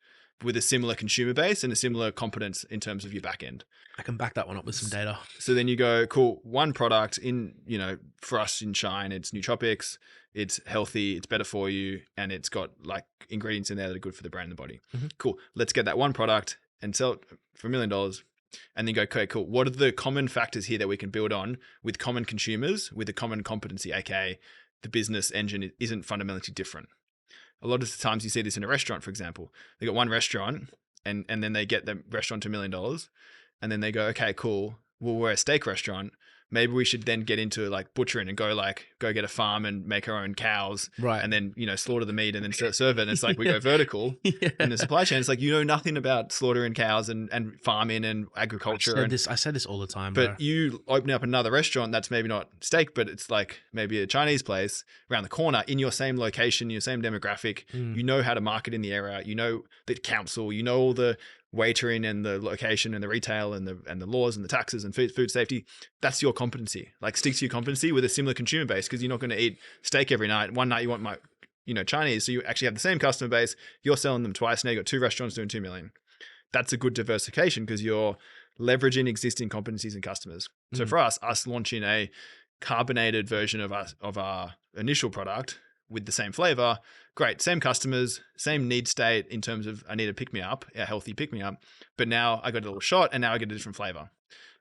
with a similar consumer base and a similar competence in terms of your back end.
I can back that one up with some data.
So then you go, cool, one product for us in Shine, it's nootropics, it's healthy, it's better for you, and it's got like ingredients in there that are good for the brain and the body. Cool. Let's get that one product and sell it for $1 million. And then go, okay, cool. What are the common factors here that we can build on with common consumers, with a common competency, aka the business engine isn't fundamentally different. A lot of the times you see this in a restaurant, for example. They got one restaurant and then they get the restaurant to $1 million. And then they go, okay, cool. Well, we're a steak restaurant. Maybe we should then get into like butchering and go get a farm and make our own cows.
Right.
And then, slaughter the meat and then serve it. And it's like, we go vertical in the supply chain. It's like, nothing about slaughtering cows and farming and agriculture.
I said this all the time,
but
bro.
You open up another restaurant that's maybe not steak, but it's like maybe a Chinese place around the corner in your same location, your same demographic. You know how to market in the area. You know the council, all the waitering and the location and the retail and the laws and the taxes and food safety. That's your competency. Like stick to your competency with a similar consumer base, because you're not going to eat steak every night. One night you want Chinese. So you actually have the same customer base. You're selling them twice. Now you got 2 restaurants doing 2 million. That's a good diversification because you're leveraging existing competencies and customers. So for us launching a carbonated version of our initial product with the same flavor, great, same customers, same need state in terms of I need a pick-me-up, a healthy pick-me-up, but now I got a little shot and now I get a different flavor.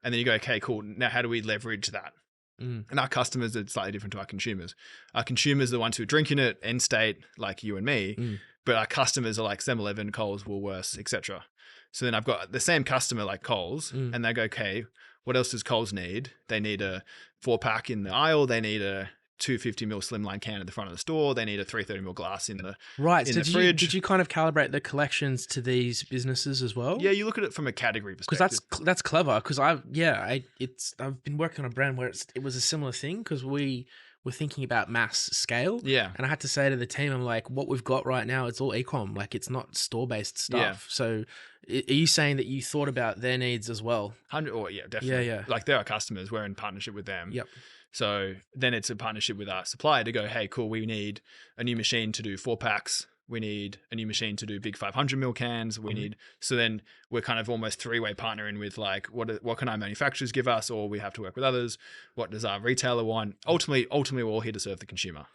And then you go, okay, cool, now how do we leverage that? And our customers are slightly different to our consumers. Our consumers are the ones who are drinking it, end state, like you and me, but our customers are like 7-Eleven, Coles, Woolworths, etc. So then I've got the same customer like Coles, and they go, okay, what else does Coles need? They need a 4-pack in the aisle. They need a 250ml slimline can at the front of the store. They need a 330ml glass in the fridge.
Did you kind of calibrate the collections to these businesses as well?
Yeah, you look at it from a category perspective.
Because that's clever. Because I've been working on a brand where it was a similar thing, because we were thinking about mass scale.
Yeah,
and I had to say to the team, I'm like, what we've got right now, it's all e-com. Like it's not store based stuff.
Yeah.
So are you saying that you thought about their needs as well?
100. Yeah, definitely.
Yeah.
Like they're our customers. We're in partnership with them.
Yep.
So then it's a partnership with our supplier to go, hey, cool, we need a new machine to do 4-packs. We need a new machine to do big 500ml cans. So then we're kind of almost 3-way partnering with like, what can our manufacturers give us? Or we have to work with others. What does our retailer want? Ultimately, we're all here to serve the consumer.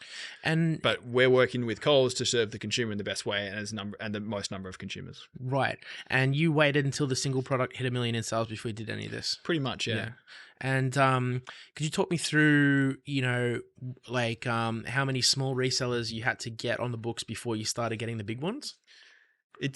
But we're working with Coles to serve the consumer in the best way and the most number of consumers.
Right. And you waited until the single product hit $1 million in sales before you did any of this?
Pretty much, yeah.
And could you talk me through, how many small resellers you had to get on the books before you started getting the big ones?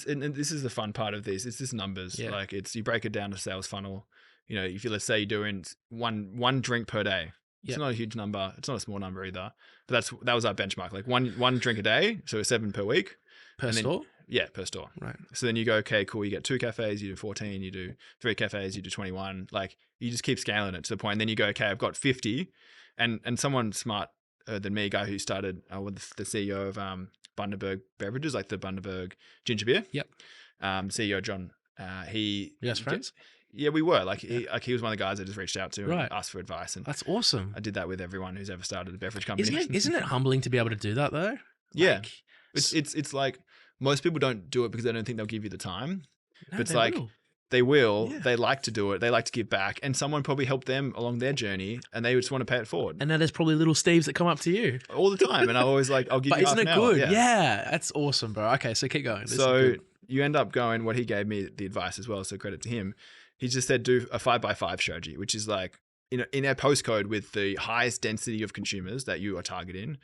And this is the fun part of this. It's just numbers. Yeah. Like you break it down to sales funnel. If let's say you're doing one drink per day, it's not a huge number. It's not a small number either. But that was our benchmark. Like one drink a day, so 7 per week.
Per store?
Yeah, per store.
Right.
So then you go, okay, cool. You get 2 cafes, you do 14, you do 3 cafes, you do 21. Like you just keep scaling it to the point. And then you go, okay, I've got 50. And someone smart than me, guy who started with the CEO of Bundaberg Beverages, like the Bundaberg ginger beer.
Yep.
CEO John. You
guys friends?
Yeah, we were. He was one of the guys I just reached out to and asked for advice. And
that's awesome.
I did that with everyone who's ever started a beverage company.
Isn't it humbling to be able to do that though?
Yeah. It's like most people don't do it because they don't think they'll give you the time.
No,
but it's like they will. Yeah. They like to do it. They like to give back. And someone probably helped them along their journey and they just want to pay it forward.
And now there's probably little Steves that come up to you.
All the time. And I'm always like, I'll give you half an hour.
But isn't it good? Yeah. That's awesome, bro. Okay, so keep going.
So you end up going, what he gave me the advice as well, so credit to him. he just said do a 5x5 strategy, which is like in a postcode with the highest density of consumers that you are targeting.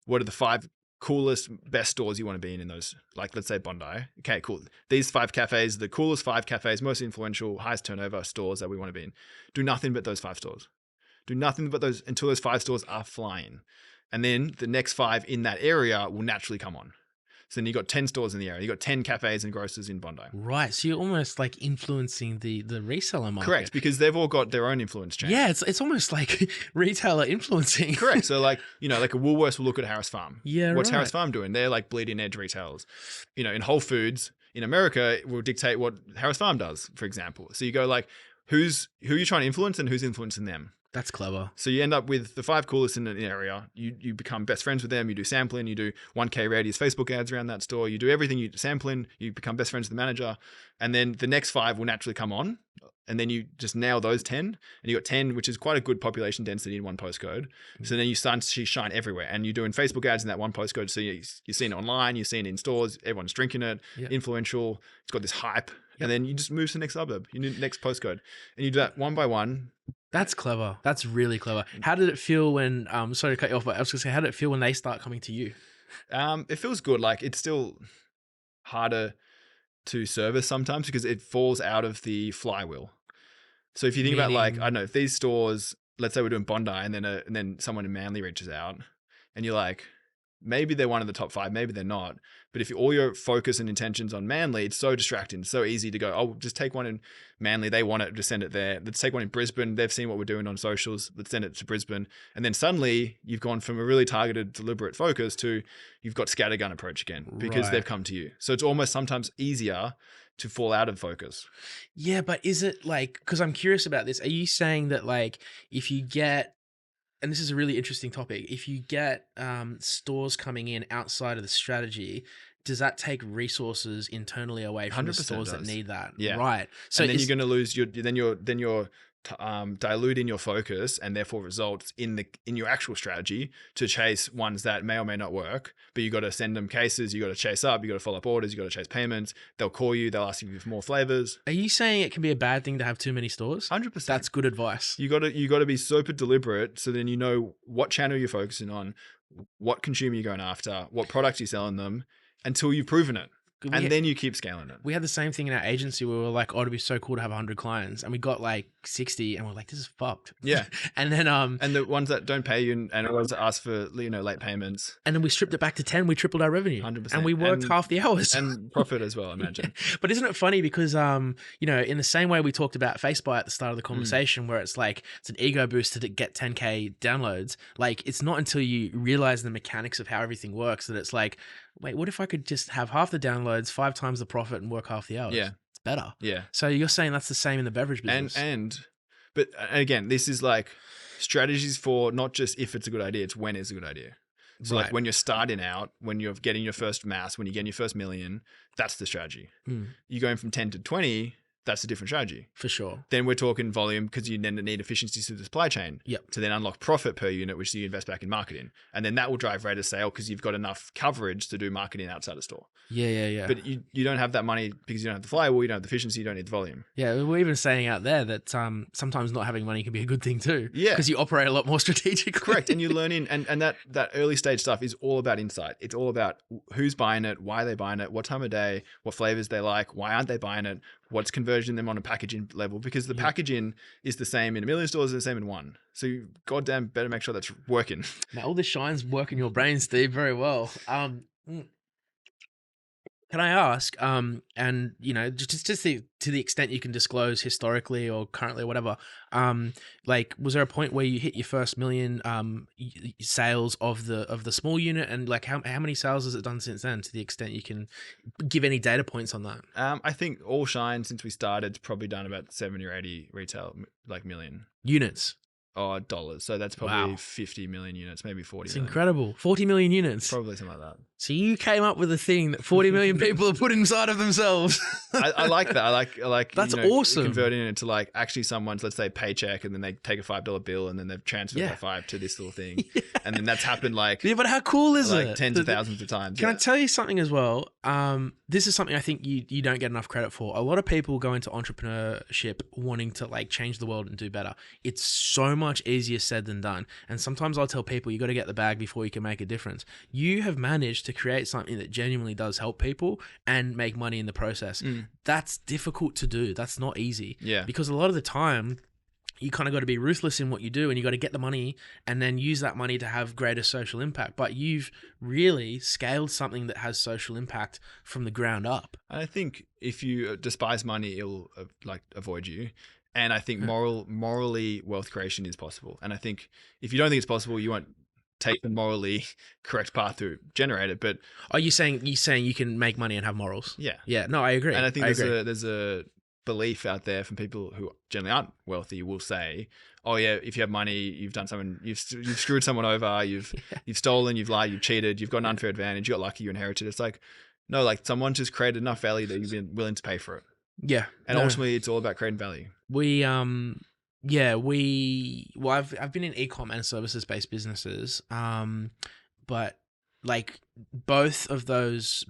What are the 5 coolest, best stores you want to be in those? Like, let's say Bondi. Okay, cool. These 5 cafes, the coolest 5 cafes, most influential, highest turnover stores that we want to be in. Do nothing but those 5 stores. Do nothing but those until those 5 stores are flying. And then the next 5 in that area will naturally come on. So then you got 10 stores in the area. You got 10 cafes and grocers in Bondi.
Right. So you're almost like influencing the reseller market.
Correct, because they've all got their own influence chain.
Yeah, it's almost like retailer influencing.
Correct. So like, like a Woolworths will look at Harris Farm.
Yeah,
What's
right.
Harris Farm doing? They're like bleeding edge retailers. In Whole Foods in America, it will dictate what Harris Farm does, for example. So you go like, who are you trying to influence and who's influencing them?
That's clever.
So you end up with the 5 coolest in an area. You become best friends with them. You do sampling. You do 1K radius Facebook ads around that store. You do everything. You sampling. You become best friends with the manager. And then the next 5 will naturally come on. And then you just nail those 10. And you got 10, which is quite a good population density in one postcode. So then you start to see shine everywhere. And you're doing Facebook ads in that one postcode. So you're seeing it online. You're seeing it in stores. Everyone's drinking it. Yep. Influential. It's got this hype. Yep. And then you just move to the next suburb. You do the next postcode. And you do that one by one.
That's clever. That's really clever. How did it feel when, sorry to cut you off, but I was going to say, how did it feel when they start coming to you?
It feels good. Like it's still harder to service sometimes because it falls out of the flywheel. So if you think about like, I don't know, if these stores, let's say we're doing Bondi and then someone in Manly reaches out and you're like, maybe they're one of the top 5, maybe they're not. But if all your focus and intentions on Manly, it's so distracting. It's so easy to go, oh, just take one in Manly. They want it, just send it there. Let's take one in Brisbane. They've seen what we're doing on socials. Let's send it to Brisbane. And then suddenly you've gone from a really targeted, deliberate focus to you've got scattergun approach again because they've come to you. So it's almost sometimes easier to fall out of focus.
Yeah, but is it like, because I'm curious about this. Are you saying that like if you get, and this is a really interesting topic, if you get stores coming in outside of the strategy, does that take resources internally away from the stores that need that?
Yeah.
Right. So
and then you're going to lose your, then you're diluting your focus and therefore results in your actual strategy to chase ones that may or may not work, but you got to send them cases, you got to chase up, you got to follow up orders, you got to chase payments. They'll call you, they'll ask you for more flavors.
Are you saying it can be a bad thing to have too many stores?
100%.
That's good advice.
You got to be super deliberate so then you know what channel you're focusing on, what consumer you're going after, what products you're selling them until you've proven it. And then you keep scaling it.
We had the same thing in our agency where we were like, oh, it'd be so cool to have 100 clients. And we got like 60 and we're like, this is fucked.
Yeah.
And then
and the ones that don't pay you and the ones that ask for late payments.
And then we stripped it back to 10, we tripled our revenue.
100%.
And we worked half the hours.
And profit as well, I imagine.
But isn't it funny because in the same way we talked about Facebook at the start of the conversation where it's like it's an ego booster to get 10K downloads, like it's not until you realize the mechanics of how everything works that it's like, wait, what if I could just have half the downloads, 5 times the profit and work half the hours?
Yeah.
It's better.
Yeah.
So you're saying that's the same in the beverage business.
But again, this is like strategies for not just if it's a good idea, it's when it's a good idea. So like when you're starting out, when you're getting your first mass, when you're getting your first million, that's the strategy. You're going from 10 to 20, that's a different strategy.
For sure.
Then we're talking volume because you then need efficiencies through the supply chain to then unlock profit per unit, which you invest back in marketing. And then that will drive rate of sale because you've got enough coverage to do marketing outside the store.
Yeah.
But you don't have that money because you don't have the flywheel, you don't have the efficiency, you don't need the volume.
Yeah, we're even saying out there that sometimes not having money can be a good thing too.
Yeah.
Because you operate a lot more strategically.
Correct. And you're learning, and that early stage stuff is all about insight. It's all about who's buying it, why they're buying it, what time of day, what flavors they like, why aren't they buying it, what's conversion them on a packaging level, because the packaging is the same in a million stores, the same in one. So you goddamn better make sure that's working.
Now all the shines work in your brain, Steve, very well. Can I ask, and just to the extent you can disclose historically or currently or whatever, like was there a point where you hit your first million sales of the small unit, and like how many sales has it done since then? To the extent you can give any data points on that.
I think all Shine since we started it's probably done about 70 or 80 retail like million
units.
Dollars. So that's probably 50 million units, maybe 40
It's
million.
incredible. 40 million units.
Probably something like that.
So you came up with a thing that 40 million people have put inside of themselves.
I like that. I like
That's awesome.
converting it into like actually someone's, let's say, paycheck, and then they take a $5 bill and then they've transferred that $5 to this little thing. And then that's happened like,
yeah, but how cool is it?
Tens of thousands of times.
Can I tell you something as well? This is something I think you don't get enough credit for. A lot of people go into entrepreneurship wanting to like change the world and do better. It's so much easier said than done. And sometimes I'll tell people you got to get the bag before you can make a difference. You have managed to create something that genuinely does help people and make money in the process. That's difficult to do. That's not easy.
Yeah.
Because a lot of the time, you kind of got to be ruthless in what you do, and you got to get the money and then use that money to have greater social impact. But you've really scaled something that has social impact from the ground up.
I think if you despise money, it'll like avoid you. And I think morally wealth creation is possible. And I think if you don't think it's possible, you won't take the morally correct path to generate it. But
are you saying you can make money and have morals?
Yeah.
Yeah. No, I agree.
And I think there's a belief out there from people who generally aren't wealthy will say, oh yeah, if you have money, you've done something, you've screwed someone over, you've stolen, you've lied, you've cheated, you've got an unfair advantage, you got lucky, you inherited. It's like, no, like someone just created enough value that you've been willing to pay for it.
Yeah.
And ultimately it's all about creating value.
I've been in e-com and services-based businesses, but like both of those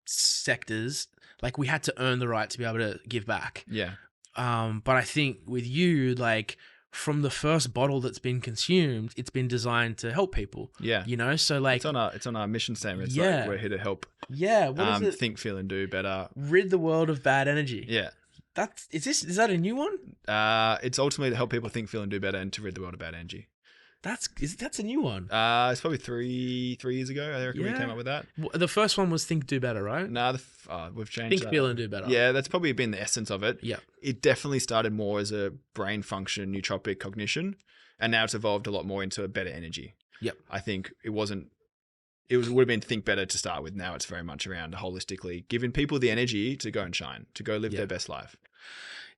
sectors, like we had to earn the right to be able to give back.
Yeah.
But I think with you, like from the first bottle that's been consumed, it's been designed to help people.
Yeah.
You know, so like
it's on our mission statement. It's like we're here to help.
Yeah. What is it?
Think, feel, and do better.
Rid the world of bad energy.
Yeah.
Is that a new one?
It's ultimately to help people think, feel, and do better, and to rid the world of bad energy.
That's a new one.
It's probably three years ago. I reckon we came up with that.
The first one was think, do better, right?
No, we've changed.
Think, feel, and do better.
Yeah, that's probably been the essence of it.
Yeah,
it definitely started more as a brain function, nootropic cognition, and now it's evolved a lot more into a better energy.
Yep.
I think it would have been think better to start with. Now it's very much around holistically giving people the energy to go and shine, to go live their best life.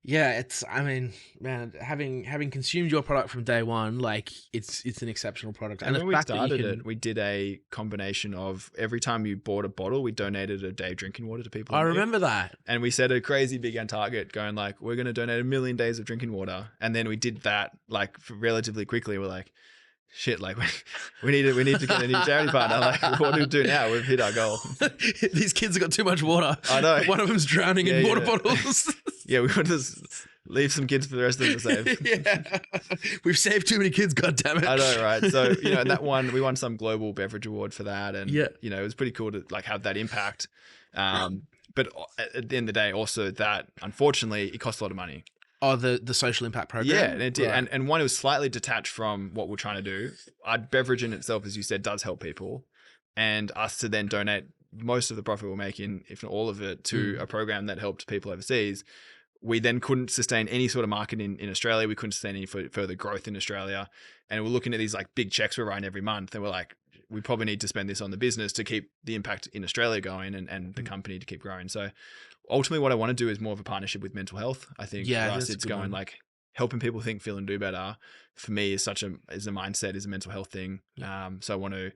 Yeah, I mean, man, having consumed your product from day one, like it's an exceptional product.
And when we started it, we did a combination of every time you bought a bottle, we donated a day of drinking water to people.
I remember that. And
we set a crazy big target going like, we're going to donate 1 million days of drinking water. And then we did that like relatively quickly. We're like, shit, like we need to get a new charity partner. Like, what do we do now? We've hit our goal.
These kids have got too much water.
I know.
One of them's drowning in water bottles.
Yeah, we want to leave some kids for the rest of them to save.
Yeah, we've saved too many kids. God damn it!
I know, right? So and that one, we won some global beverage award for that, and it was pretty cool to like have that impact. But at the end of the day, also that unfortunately it cost a lot of money.
Oh, the social impact program?
Yeah, and it did. Right. And one, it was slightly detached from what we're trying to do. Our beverage in itself, as you said, does help people. And us to then donate most of the profit we're making, if not all of it, to a program that helped people overseas, we then couldn't sustain any sort of market in Australia. We couldn't sustain any further growth in Australia. And we're looking at these like big checks we're writing every month. And we're like, we probably need to spend this on the business to keep the impact in Australia going and the company to keep growing. So ultimately what I want to do is more of a partnership with mental health. I think for us, it's going like helping people think, feel, and do better. For me is a mindset, is a mental health thing. So I want to,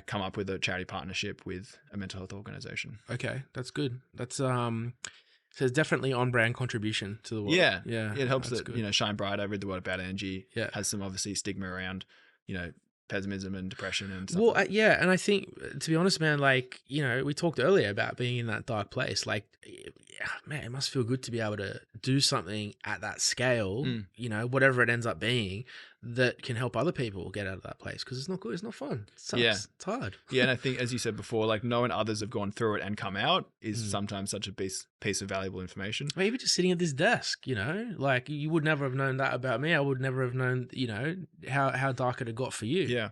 come up with a charity partnership with a mental health organization.
Okay. That's good. That's, so it's definitely on-brand contribution to the world.
Yeah. It helps that,
good.
Shine Bright, I read the word about energy, has some obviously stigma around, pessimism and depression and stuff.
Well, and I think, to be honest, man, like, we talked earlier about being in that dark place. Like, man, it must feel good to be able to do something at that scale, whatever it ends up being, that can help other people get out of that place. Because it's not good. It's not fun. It sucks.
Yeah.
It's hard.
Yeah, and I think, as you said before, like knowing others have gone through it and come out is sometimes such a piece of valuable information.
Or even just sitting at this desk, like you would never have known that about me. I would never have known, how dark it had got for you.
Yeah.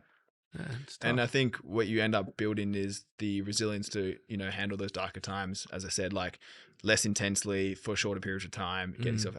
And I think what you end up building is the resilience to, handle those darker times. As I said, like less intensely for shorter periods of time, get yourself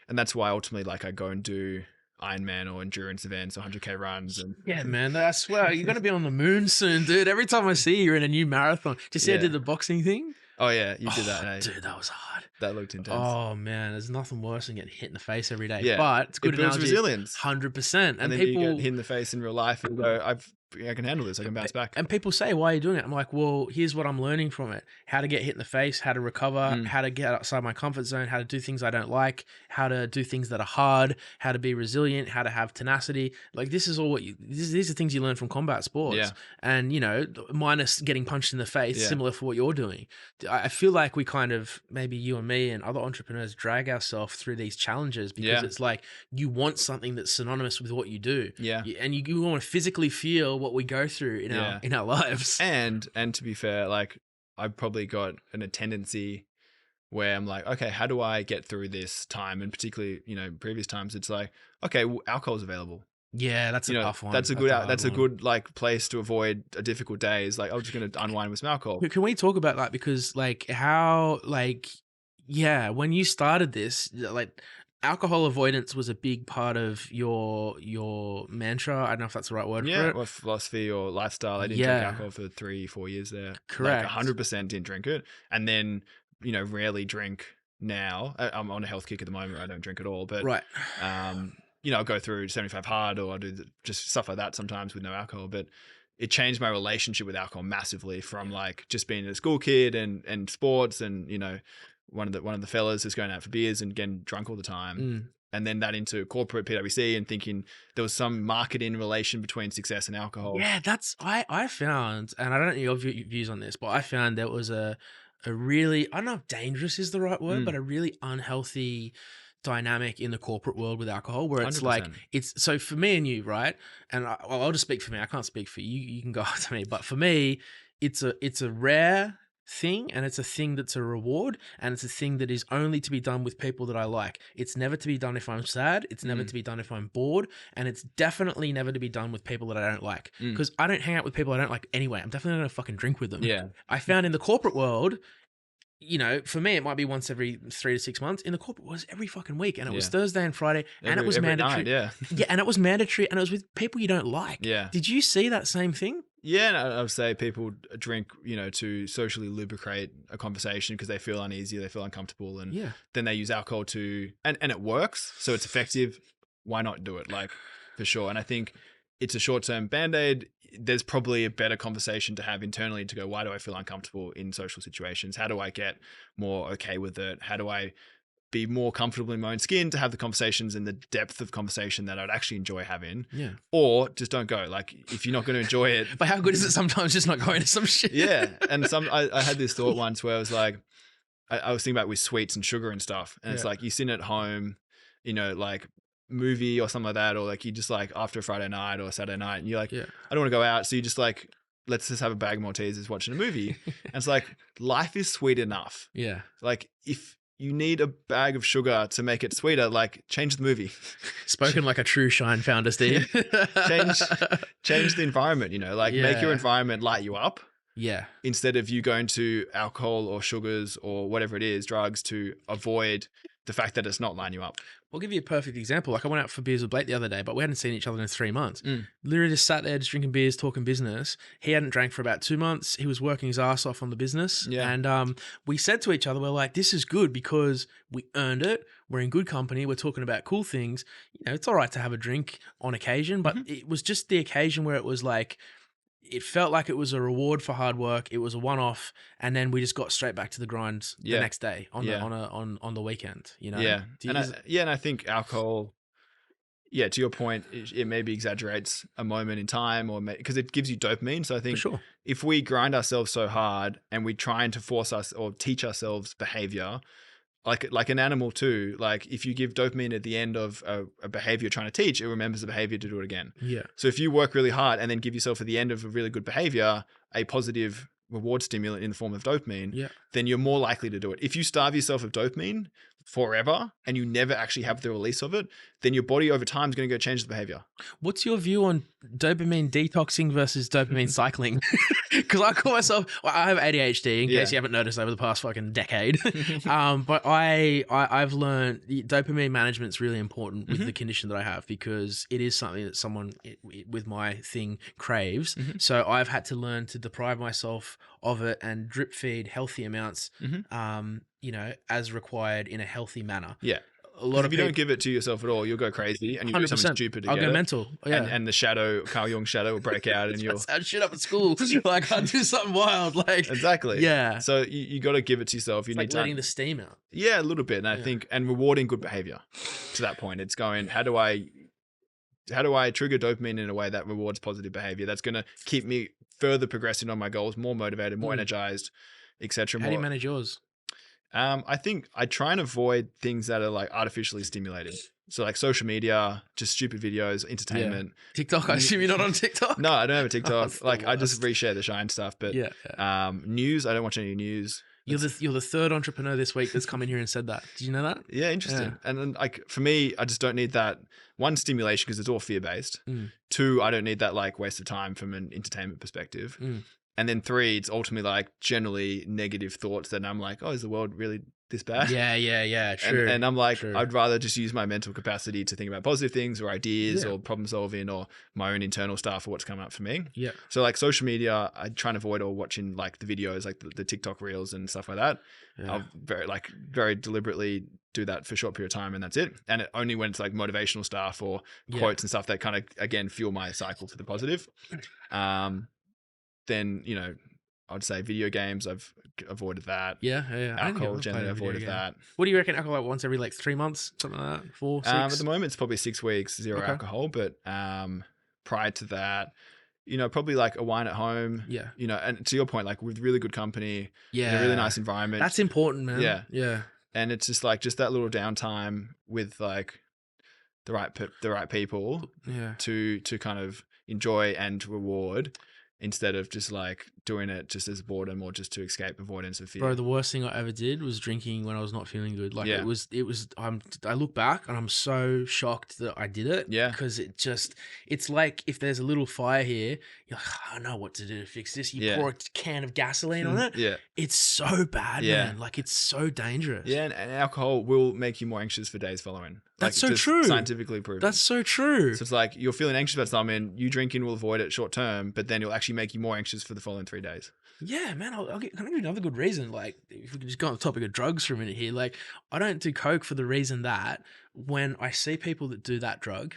and that's why ultimately like I go and do Ironman or endurance events or 100K runs. And
yeah, man, I swear you're going to be on the moon soon, dude. Every time I see you, you're in a new marathon. Did you see I did the boxing thing?
Oh yeah, you did that. Hey?
Dude, that was hard.
That looked intense.
Oh man, there's nothing worse than getting hit in the face every day.
Yeah,
but it's good
it builds
analogy.
resilience,
100%.
And then people you get hit in the face in real life and go, I've I can handle this. I can bounce back.
And people say, why are you doing it? I'm like, well, here's what I'm learning from it. How to get hit in the face, how to recover, how to get outside my comfort zone, how to do things I don't like, how to do things that are hard, how to be resilient, how to have tenacity. Like this is all these are things you learn from combat sports.
Yeah.
And, you know, minus getting punched in the face, similar for what you're doing. I feel like we kind of, maybe you and me and other entrepreneurs drag ourselves through these challenges because it's like you want something that's synonymous with what you do.
Yeah.
And you want to physically feel what we go through in our lives.
And to be fair, like I've probably got a tendency where I'm like, okay, how do I get through this time? And particularly, you know, previous times, it's like, okay, well, alcohol's available.
Yeah, that's a tough one.
That's a good like place to avoid a difficult day. Is like, I'm just going to unwind with some alcohol.
Can we talk about that? Because like how, like, yeah, when you started this, like alcohol avoidance was a big part of your mantra. I don't know if that's the right word for it.
Or philosophy or lifestyle. I didn't drink alcohol for 3-4 years there.
Correct.
Like 100% didn't drink it. And then, you know, rarely drink now. I'm on a health kick at the moment. I don't drink at all. But, you know, I'll go through 75 hard or I'll do just stuff like that sometimes with no alcohol. But it changed my relationship with alcohol massively from like just being a school kid and sports and, you know, one of the fellas is going out for beers and getting drunk all the time. And then that into corporate PwC and thinking there was some marketing relation between success and alcohol.
Yeah, that's, I found, and I don't know your views on this, but I found there was a really, I don't know if dangerous is the right word, but a really unhealthy dynamic in the corporate world with alcohol where it's 100%. Like, it's, so for me and you, right? And I'll just speak for me. I can't speak for you. You can go after me. But for me, it's a rare thing, and it's a thing that's a reward, and it's a thing that is only to be done with people that I like. It's never to be done if I'm sad, it's never to be done if I'm bored, and it's definitely never to be done with people that I don't like, because I don't hang out with people I don't like anyway. I'm definitely not gonna fucking drink with them. I found in the corporate world, you know, for me, it might be once every 3 to 6 months. In the corporate, it was every fucking week, and it was Thursday and Friday, and it was mandatory.
Night,
and it was mandatory, and it was with people you don't like. Did you see that same thing?
Yeah, and I would say people drink, you know, to socially lubricate a conversation because they feel uneasy, they feel uncomfortable, and then they use alcohol to, and it works, so it's effective. Why not do it? Like, for sure. And I think it's a short-term Band-Aid. There's probably a better conversation to have internally to go, why do I feel uncomfortable in social situations? How do I get more okay with it? How do I be more comfortable in my own skin to have the conversations and the depth of conversation that I'd actually enjoy having? Or just don't go. Like, if you're not going to enjoy it.
But how good is it sometimes just not going to some shit?
And I had this thought once where I was like, I was thinking about with sweets and sugar and stuff. And it's like, you sit at home, you know, like movie or something like that, or like you just like after a Friday night or a Saturday night and you're like, I don't want to go out. So you just like, let's just have a bag of Maltesers watching a movie. And it's like, life is sweet enough. Like, if you need a bag of sugar to make it sweeter, like, change the movie.
Spoken like a true Shine founder, Steve.
change the environment, you know, like make your environment light you up. Instead of you going to alcohol or sugars or whatever it is, drugs, to avoid the fact that it's not lining you up.
I'll give you a perfect example. Like, I went out for beers with Blake the other day, but we hadn't seen each other in 3 months. Literally just sat there just drinking beers, talking business. He hadn't drank for about 2 months. He was working his ass off on the business. And we said to each other, we're like, this is good because we earned it. We're in good company. We're talking about cool things. You know, it's all right to have a drink on occasion, but it was just the occasion where it was like, it felt like it was a reward for hard work. It was a one-off, and then we just got straight back to the grind the next day on the weekend. You know,
and I think alcohol, to your point, it maybe exaggerates a moment in time, or because it gives you dopamine. So I think if we grind ourselves so hard and we trying to force us or teach ourselves behavior, like an animal too, like if you give dopamine at the end of a behavior you're trying to teach, it remembers the behavior to do it again. So if you work really hard and then give yourself at the end of a really good behavior a positive reward stimulant in the form of dopamine, then you're more likely to do it. If you starve yourself of dopamine forever and you never actually have the release of it, then your body over time is going to go change the behavior.
What's your view on dopamine detoxing versus dopamine cycling? Because I call myself, I have ADHD in case you haven't noticed over the past fucking decade. But I've learned dopamine management is really important with the condition that I have, because it is something that someone with my thing craves. So I've had to learn to deprive myself of it and drip feed healthy amounts, you know, as required in a healthy manner. a lot of
if you
people,
don't give it to yourself at all, you'll go crazy and you do something
100%.
stupid to
I'll
get
go
it.
mental. Yeah.
And the shadow, Carl Jung's shadow will break out and you'll...
That's shit up at school. Like, I do something wild. Like,
Exactly.
yeah.
So you got to give it to yourself. You
It's
need
like
to...
letting the steam out.
Yeah, a little bit. And I think, and rewarding good behavior to that point. It's going, how do I trigger dopamine in a way that rewards positive behavior? That's going to keep me further progressing on my goals, more motivated, more energized, etc.
How do you manage yours?
I think I try and avoid things that are like artificially stimulated. So like social media, just stupid videos, entertainment.
Yeah. TikTok, I assume you're not on TikTok?
No, I don't have a TikTok.
That's
Like
the
I just
worst.
reshare the Shine stuff. But
Yeah.
news, I don't watch any news.
You're the third entrepreneur this week that's come in here and said that. Did you know that?
Yeah, interesting.
Yeah.
And then like for me, I just don't need that one stimulation because it's all fear based.
Mm.
Two, I don't need that like waste of time from an entertainment perspective.
Mm.
And then three, it's ultimately like generally negative thoughts that I'm like, oh, is the world really this bad?
Yeah. True.
And I'm like,
True.
I'd rather just use my mental capacity to think about positive things or ideas or problem solving or my own internal stuff or what's coming up for me.
Yeah.
So like social media, I try and avoid all watching like the videos, like the TikTok reels and stuff like that.
Yeah.
I'll very deliberately do that for a short period of time and that's it. And only when it's like motivational stuff or quotes and stuff that kind of, again, fuel my cycle to the positive. Then, you know, I'd say video games, I've avoided that.
Yeah.
Alcohol, generally avoided that.
What do you reckon? Alcohol like once every like 3 months, something like that? 4, 6?
At the moment, it's probably 6 weeks, zero alcohol. But prior to that, you know, probably like a wine at home.
Yeah.
You know, and to your point, like with really good company,
Yeah.
in a really nice environment.
That's important, man.
Yeah. And it's just like that little downtime with like the right people to kind of enjoy and reward instead of just like doing it just as boredom or just to escape avoidance of fear.
Bro, the worst thing I ever did was drinking when I was not feeling good. Like it was, I look back and I'm so shocked that I did it.
Yeah.
Because it's like if there's a little fire here, you're like, I know what to do to fix this. You pour a can of gasoline on it.
Yeah.
It's so bad, man. Like it's so dangerous.
Yeah. And alcohol will make you more anxious for days following.
That's
like,
so true.
Scientifically proven.
That's so true.
So it's like you're feeling anxious about something, you drinking will avoid it short term, but then it'll actually make you more anxious for the following 3 days.
Yeah, man. Can I give you another good reason? Like, if we can just go on the topic of drugs for a minute here, like, I don't do coke for the reason that when I see people that do that drug,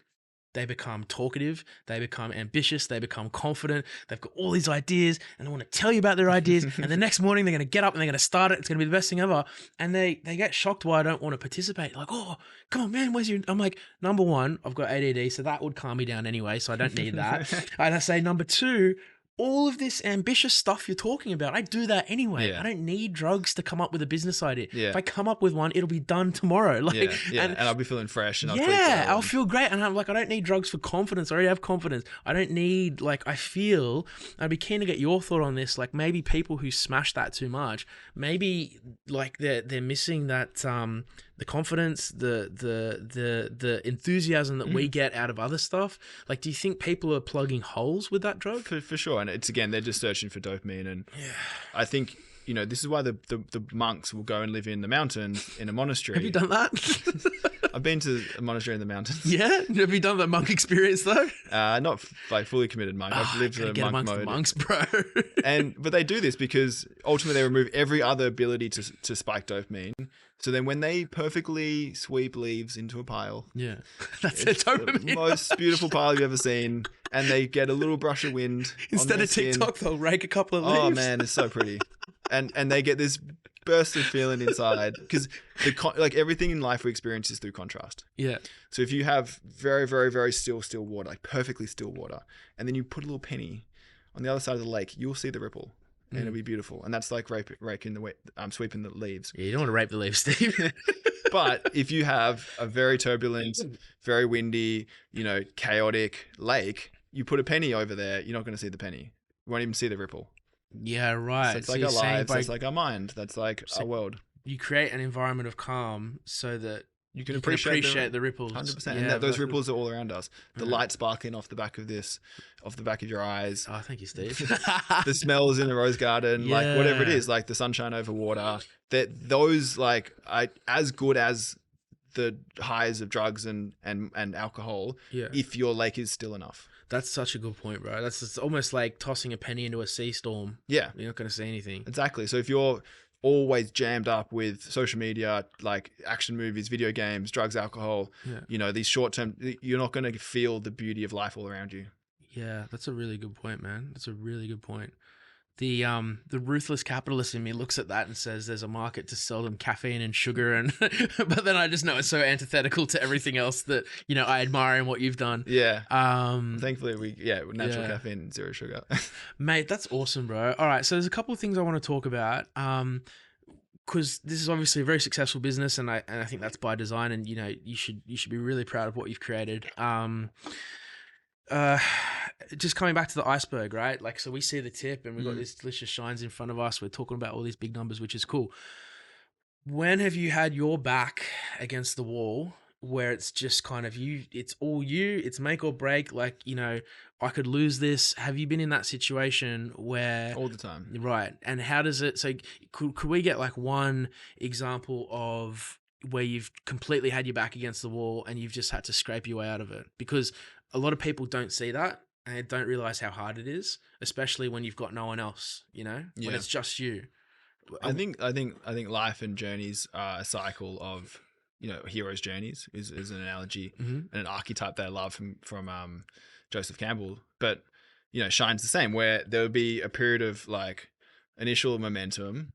they become talkative, they become ambitious, they become confident, they've got all these ideas and they want to tell you about their ideas. And the next morning they're going to get up and they're going to start it. It's going to be the best thing ever. And they get shocked why I don't want to participate. Like, oh, come on, man, where's your... I'm like, number one, I've got ADD, so that would calm me down anyway, so I don't need that. And I say, number two, all of this ambitious stuff you're talking about, I do that anyway.
Yeah.
I don't need drugs to come up with a business idea.
Yeah.
If I come up with one, it'll be done tomorrow. Like,
and I'll be feeling fresh. And
I'll feel great. And I'm like, I don't need drugs for confidence. I already have confidence. I don't need, like, I feel, I'd be keen to get your thought on this. Like, maybe people who smash that too much, maybe like they're missing that, the confidence, the enthusiasm that we get out of other stuff. Like, do you think people are plugging holes with that drug?
For sure. And it's, again, they're just searching for dopamine. And I think, you know, this is why the monks will go and live in the mountains in a monastery.
Have you done that?
I've been to a monastery in the mountains.
Yeah? Have you done that monk experience though?
Not like fully committed monk. I've lived the monk mode.
The monks, bro.
But they do this because ultimately they remove every other ability to spike dopamine. So then when they perfectly sweep leaves into a pile.
Yeah. That's their dopamine.
The most beautiful pile you've ever seen. And they get a little brush of wind.
Instead of TikTok, they'll rake a couple of leaves.
Oh man, it's so pretty. And they get this burst of feeling inside because like everything in life we experience is through contrast.
Yeah.
So if you have very, very, very still water, like perfectly still water, and then you put a little penny on the other side of the lake, you'll see the ripple. And it'll be beautiful. And that's like raking the sweeping the leaves.
Yeah, you don't want to rape the leaves, Steve.
But if you have a very turbulent, very windy, you know, chaotic lake, you put a penny over there, you're not going to see the penny. You won't even see the ripple.
Yeah, right.
So it's like our lives, that's like our mind, that's like our world.
You create an environment of calm so that
you can appreciate
the ripples.
100%. Yeah, and those ripples are all around us. The light sparkling off the back of your eyes.
Oh, thank you, Steve.
The smells in the rose garden, like whatever it is, like the sunshine over water. Those like as good as the highs of drugs and alcohol. Yeah. If your lake is still enough.
That's such a good point, bro. It's almost like tossing a penny into a sea storm.
Yeah.
You're not going to see anything.
Exactly. So if you're always jammed up with social media, like action movies, video games, drugs, alcohol, these short term, you're not going to feel the beauty of life all around you.
Yeah, that's a really good point, man. That's a really good point. The ruthless capitalist in me looks at that and says there's a market to sell them caffeine and sugar, and but then I just know it's so antithetical to everything else that I admire in what you've done.
Yeah. Thankfully natural caffeine, zero sugar.
Mate, that's awesome, bro. All right, so there's a couple of things I want to talk about. Because this is obviously a very successful business, and I think that's by design, and you should be really proud of what you've created. Just coming back to the iceberg, right? Like, so we see the tip and we've got these delicious shines in front of us. We're talking about all these big numbers, which is cool. When have you had your back against the wall where it's just kind of it's all it's make or break? Like, I could lose this. Have you been in that situation where...
All the time.
Right. And how does it... So could we get like one example of where you've completely had your back against the wall and you've just had to scrape your way out of it? Because a lot of people don't see that and they don't realize how hard it is, especially when you've got no one else, when it's just you.
I think life and journeys are a cycle of, heroes' journeys is an analogy and an archetype that I love from Joseph Campbell. But, Shine's the same, where there would be a period of like initial momentum,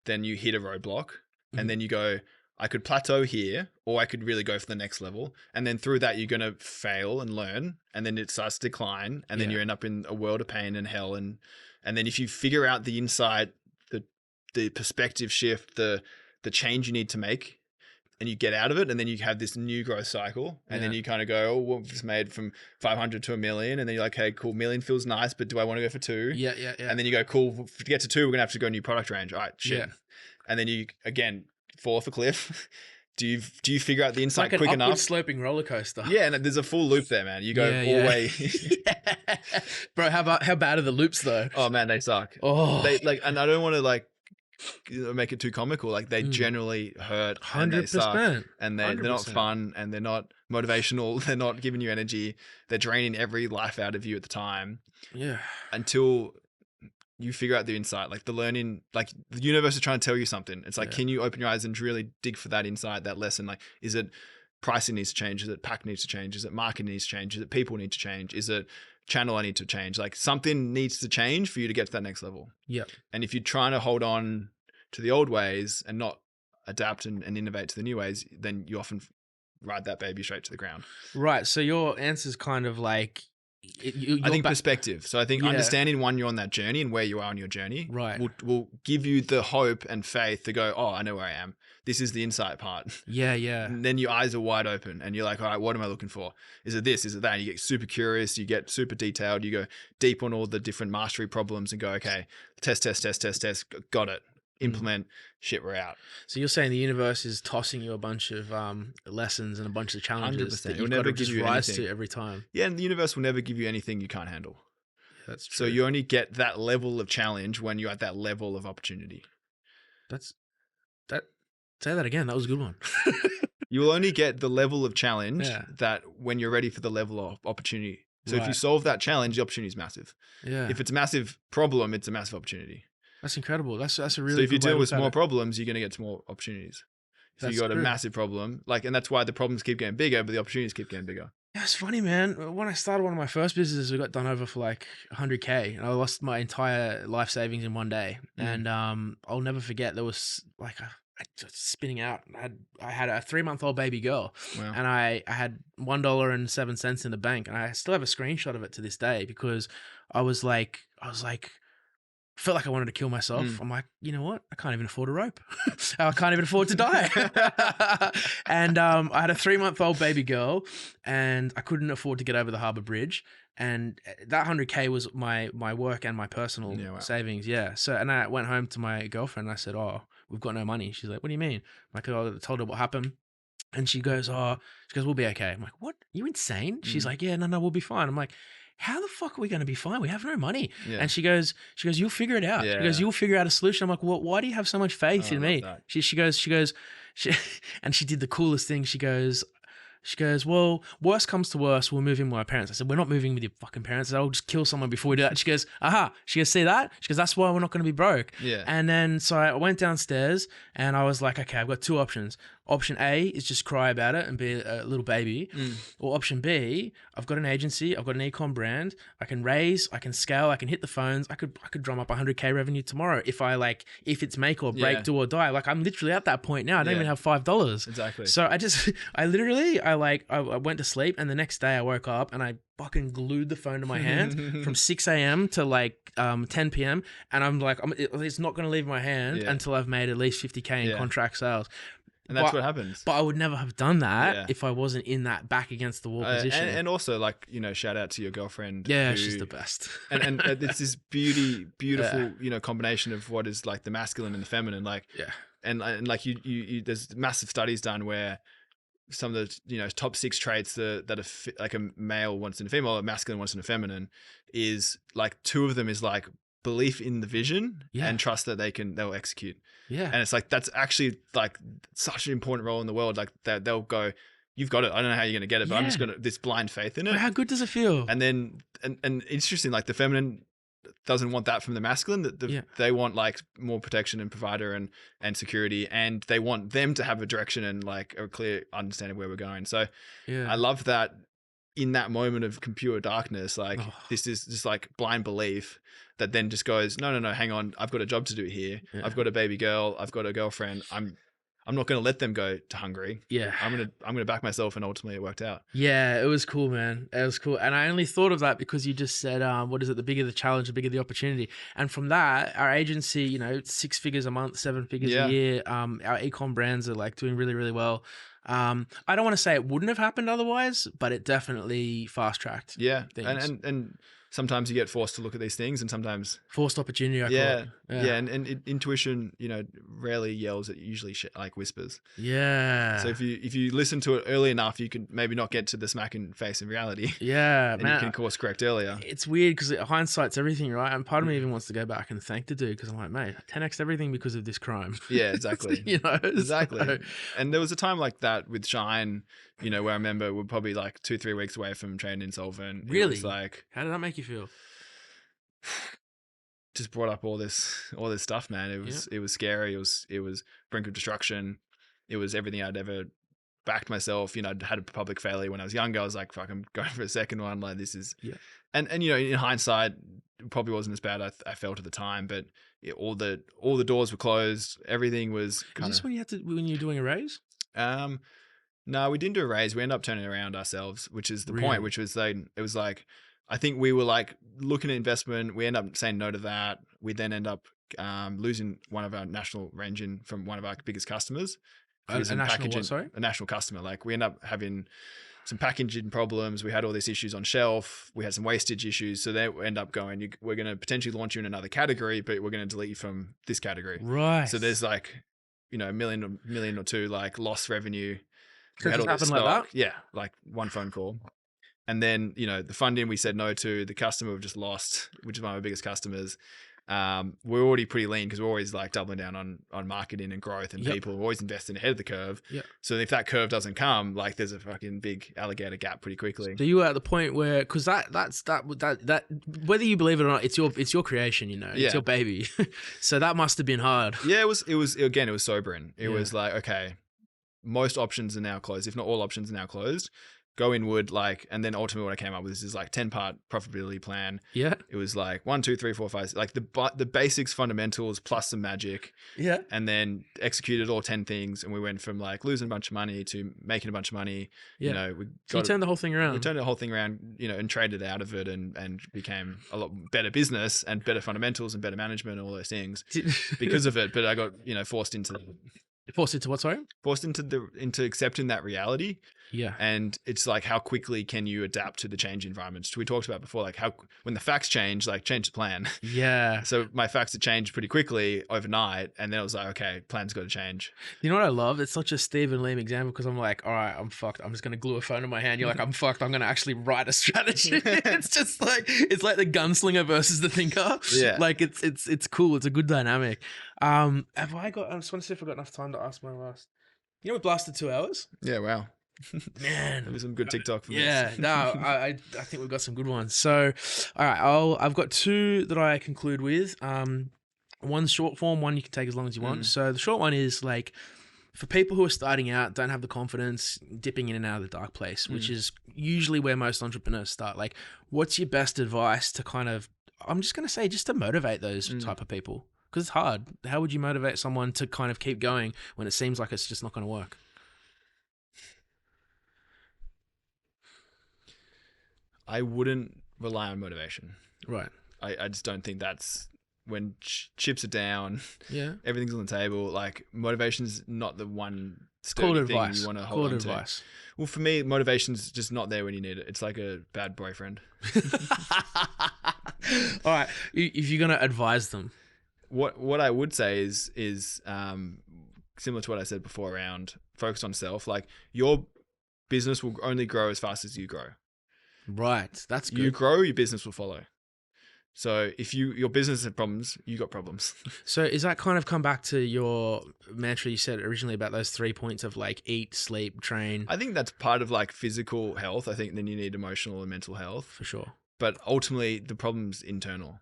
then you hit a roadblock and then you go, I could plateau here, or I could really go for the next level. And then through that, you're going to fail and learn. And then it starts to decline. And then you end up in a world of pain and hell. And then if you figure out the insight, the perspective shift, the change you need to make, and you get out of it, and then you have this new growth cycle. And then you kind of go, oh, well, it's made from 500 to $1 million. And then you're like, hey, cool, $1 million feels nice, but do I want to go for 2?
Yeah.
And then you go, cool, to get to 2, we're going to have to go new product range. All right, shit. Yeah. And then you, again, fall off a cliff. Do you figure out the insight quick enough?
It's like an upward sloping roller coaster.
Yeah, and there's a full loop there, man. You go all the way.
Bro, how bad are the loops though?
Oh man, they suck.
Oh,
and I don't want to make it too comical. Like they generally hurt.
100%.
And they're not fun, and they're not motivational. They're not giving you energy. They're draining every life out of you at the time.
Yeah.
Until you figure out the insight, like the learning, like the universe is trying to tell you something. It's like, can you open your eyes and really dig for that insight, that lesson? Like, is it pricing needs to change? Is it pack needs to change? Is it marketing needs to change? Is it people need to change? Is it channel I need to change? Like something needs to change for you to get to that next level.
Yeah.
And if you're trying to hold on to the old ways and not adapt and innovate to the new ways, then you ride that baby straight to the ground.
Right. So your answer is kind of like,
I think perspective. So I think understanding when you're on that journey and where you are on your journey will give you the hope and faith to go, oh, I know where I am. This is the insight part.
Yeah.
And then your eyes are wide open and you're like, all right, what am I looking for? Is it this? Is it that? And you get super curious. You get super detailed. You go deep on all the different mastery problems and go, okay, test. Got it. Implement. Shit, we're out.
So you're saying the universe is tossing you a bunch of lessons and a bunch of challenges
100%.
that you've got to just rise to every time.
Yeah, and the universe will never give you anything you can't handle.
Yeah, that's true.
So you only get that level of challenge when you're at that level of opportunity.
Say that again. That was a good one.
You will only get the level of challenge that when you're ready for the level of opportunity. So if you solve that challenge, the opportunity is massive. Yeah. If it's a massive problem, it's a massive opportunity.
That's incredible. That's a really.
So if you deal with more problems, you're going to get some more opportunities. If you got a massive problem, and that's why the problems keep getting bigger, but the opportunities keep getting bigger.
Yeah, it's funny, man. When I started one of my first businesses, we got done over for like 100K, and I lost my entire life savings in one day. And I'll never forget. There was like I was spinning out. I had a 3-month-old baby girl, and I had $1.07 in the bank, and I still have a screenshot of it to this day because I was like. Felt like I wanted to kill myself. I'm like, you know what? I can't even afford a rope. I can't even afford to die. And I had a 3-month-old baby girl, and I couldn't afford to get over the Harbour Bridge. And that 100K was my work and my personal savings. Yeah. So, and I went home to my girlfriend and I said, oh, we've got no money. She's like, what do you mean? I told her what happened. And she goes, we'll be okay. I'm like, what? You insane? She's like, yeah, no, we'll be fine. I'm like, how the fuck are we going to be fine? We have no money. Yeah. And she goes, you'll figure it out. Yeah. She goes, you'll figure out a solution. I'm like, well, why do you have so much faith in me? She goes, and she did the coolest thing. She goes, She goes, well, worst comes to worst, we'll move in with my parents. I said, we're not moving with your fucking parents. I'll just kill someone before we do that. She goes, aha. She goes, see that? She goes, that's why we're not going to be broke.
Yeah.
And then so I went downstairs and I was like, okay, I've got two options. Option A is just cry about it and be a little baby. Or option B, I've got an agency, I've got an e-com brand, I can raise, I can scale, I can hit the phones, I could drum up 100K revenue tomorrow if if it's make or break, do or die. Like I'm literally at that point now. I don't even have $5.
Exactly.
So I went to sleep and the next day I woke up and I fucking glued the phone to my hand from 6 a.m. to like 10 p.m. And I'm like, it's not going to leave my hand until I've made at least 50K in contract sales.
And that's what happens.
But I would never have done that if I wasn't in that back against the wall position.
And also, like, you know, shout out to your girlfriend.
Yeah, she's the best.
and it's this beautiful, you know, combination of what is like the masculine and the feminine. Like, and like you there's massive studies done where some of the, you know, top 6 traits that like a male wants in a female, or a masculine wants in a feminine, is like 2 of them is like belief in the vision and trust that they'll execute. Yeah. And it's like, that's actually like such an important role in the world. Like they'll go, you've got it. I don't know how you're going to get it, but I'm just going to, this blind faith in it.
But how good does it feel?
And then, and it's interesting, like the feminine doesn't want that from the masculine. They want like more protection and provider and security. And they want them to have a direction and like a clear understanding of where we're going. So I love that in that moment of pure darkness, like this is just like blind belief that then just goes, no, hang on. I've got a job to do here. Yeah. I've got a baby girl. I've got a girlfriend. I'm not going to let them go to Hungary. Yeah. I'm going to back myself. And ultimately it worked out.
Yeah, it was cool, man. It was cool. And I only thought of that because you just said, what is it? The bigger the challenge, the bigger the opportunity. And from that, our agency, you know, 6 figures a month, 7 figures a year. Our e-com brands are like doing really, really well. I don't want to say it wouldn't have happened otherwise, but it definitely fast tracked.
Yeah. And sometimes you get forced to look at these things, and sometimes
forced opportunity.
Yeah. And intuition, you know, rarely yells. It usually like whispers.
Yeah.
So if you listen to it early enough, you can maybe not get to the smack in face in reality.
Yeah,
and man, you can course correct earlier.
It's weird because hindsight's everything, right? And part of me even wants to go back and thank the dude because I'm like, mate, 10x everything because of this crime.
Yeah, exactly.
You know,
exactly.
So.
And there was a time like that with Shine, you know, where I remember we're probably like 2-3 weeks away from trading insolvent.
Really?
It was like,
how did that make you feel?
Just brought up all this stuff, man. It was scary. It was brink of destruction. It was everything I'd ever backed myself. You know, I'd had a public failure when I was younger. I was like, fuck, I'm going for a second one. Like this is, and you know, in hindsight, it probably wasn't as bad I felt at the time, but all the doors were closed. Everything was kind of.
Is this when you were doing a raise?
No, we didn't do a raise. We ended up turning around ourselves, which is the point, which was it was like, I think we were like looking at investment. We end up saying no to that. We then end up losing one of our national ranging from one of our biggest customers.
A national what, sorry?
A national customer. Like we end up having some packaging problems. We had all these issues on shelf. We had some wastage issues. So they end up going, we're going to potentially launch you in another category, but we're going to delete you from this category.
Right.
So there's like, you know, a million or two like lost revenue.
Could it happen like that?
Yeah, like one phone call. And then, you know, the funding we said no to, the customer we've just lost, which is one of our biggest customers. We're already pretty lean because we're always like doubling down on marketing and growth and people. We're always investing ahead of the curve. Yep. So if that curve doesn't come, like there's a fucking big alligator gap pretty quickly.
So you were at the point where, because that's whether you believe it or not, it's your creation, you know, it's your baby. So that must have been hard.
Yeah, it was sobering. It was like, okay, most options are now closed. If not all options are now closed. Go inward, like, and then ultimately what I came up with is like 10-part profitability plan. Yeah. It was like 1, 2, 3, 4, 5, like the basics, fundamentals plus some magic. Yeah. And then executed all 10 things, and we went from like losing a bunch of money to making a bunch of money. Yeah. You know,
you turned the whole thing around.
We turned the whole thing around, you know, and traded out of it and became a lot better business and better fundamentals and better management and all those things because of it. But I got, you know, forced into
what, sorry?
Forced into accepting that reality.
Yeah.
And it's like, how quickly can you adapt to the change environments? We talked about before, like how, when the facts change, like change the plan.
Yeah.
So my facts had changed pretty quickly overnight. And then I was like, okay, plan's got to change.
You know what I love? It's such a Steve and Liam example because I'm like, all right, I'm fucked. I'm just going to glue a phone in my hand. You're like, I'm fucked. I'm going to actually write a strategy. It's just like, it's like the gunslinger versus the thinker.
Yeah.
Like it's cool. It's a good dynamic. I just want to see if I've got enough time to ask my last. You know, we blasted 2 hours.
Yeah, wow.
Man,
Maybe some good TikTok for
yeah,
this.
no, I think we've got some good ones. So, all right, I've got two that I conclude with. One's short form, one you can take as long as you want. So the short one is like for people who are starting out, don't have the confidence, dipping in and out of the dark place, which is usually where most entrepreneurs start. Like, what's your best advice to kind of, I'm just going to say, just to motivate those type of people? Because it's hard. How would you motivate someone to kind of keep going when it seems like it's just not going to work?
I wouldn't rely on motivation.
Right.
I just don't think that's when chips are down,
Yeah.
everything's on the table. Like motivation's not the one sturdy thing you want to hold on to.
Advice.
Well, for me, motivation's just not there when you need it. It's like a bad boyfriend.
All right. If you're going to advise them.
What I would say is similar to what I said before around focus on self. Like your business will only grow as fast as you grow.
Right. That's good.
You grow, your business will follow. So if your business has problems, you got problems.
So is that kind of come back to your mantra you said originally about those 3 points of like eat, sleep, train?
I think that's part of like physical health. I think then you need emotional and mental health.
For sure.
But ultimately the problem's internal.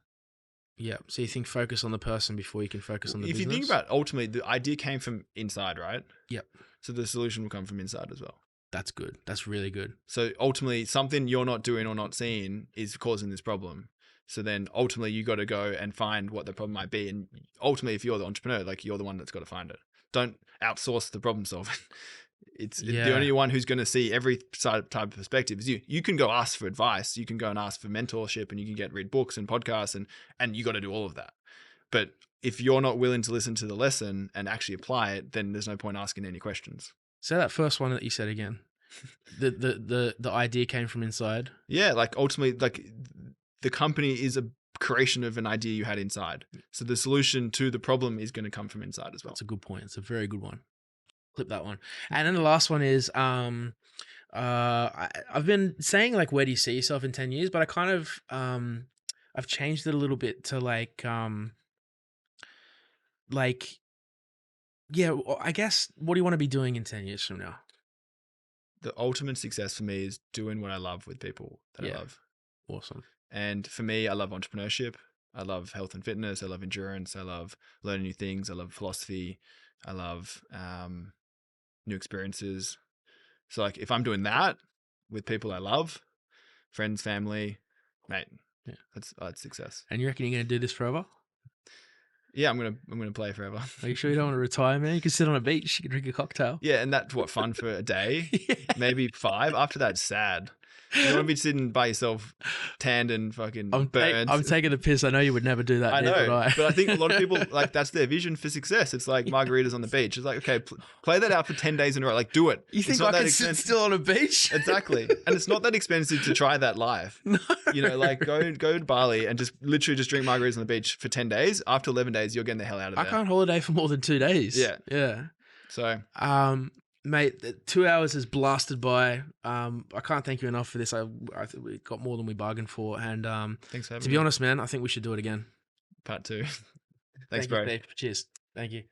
Yeah. So you think focus on the person before you can focus on the business?
If you think about ultimately the idea came from inside, right?
Yep.
So the solution will come from inside as well.
That's good. That's really good.
So ultimately something you're not doing or not seeing is causing this problem. So then ultimately you got to go and find what the problem might be. And ultimately, if you're the entrepreneur, like you're the one that's got to find it. Don't outsource the problem solving. It's the only one who's going to see every type of perspective is you. You can go ask for advice. You can go and ask for mentorship and you can read books and podcasts and you got to do all of that. But if you're not willing to listen to the lesson and actually apply it, then there's no point asking any questions.
Say that first one that you said again. The idea came from inside.
Yeah. Like ultimately, like the company is a creation of an idea you had inside. So the solution to the problem is going to come from inside as well.
That's a good point. It's a very good one. Clip that one. And then the last one is, I've been saying like, where do you see yourself in 10 years? But I kind of, I've changed it a little bit to like, yeah, I guess, what do you want to be doing in 10 years from now?
The ultimate success for me is doing what I love with people that I love.
Awesome.
And for me, I love entrepreneurship. I love health and fitness. I love endurance. I love learning new things. I love philosophy. I love new experiences. So like if I'm doing that with people I love, friends, family, mate, that's success.
And you reckon you're going to do this forever?
Yeah, I'm gonna play forever.
Are you sure you don't want to retire, man? You can sit on a beach, you can drink a cocktail.
Yeah, and that's what fun for a day, maybe 5. After that, it's sad. You want to be sitting by yourself, tanned and fucking burnt.
I'm taking the piss. I know you would never do that.
I know, but I think a lot of people like that's their vision for success. It's like margaritas on the beach. It's like, okay, play that out for 10 days in a row. Like, do it.
You think I can sit still on a beach?
Exactly, and it's not that expensive to try that live. No. You know, like go to Bali and just literally just drink margaritas on the beach for 10 days. After 11 days, you're getting the hell out of there.
I can't holiday for more than 2 days. Yeah.
So,
mate, 2 hours has blasted by. I can't thank you enough for this. I think we got more than we bargained for. And
thanks for having me.
To be honest, man, I think we should do it again.
Part 2. Thanks,
Thank
bro.
You, Steve. Cheers. Thank you.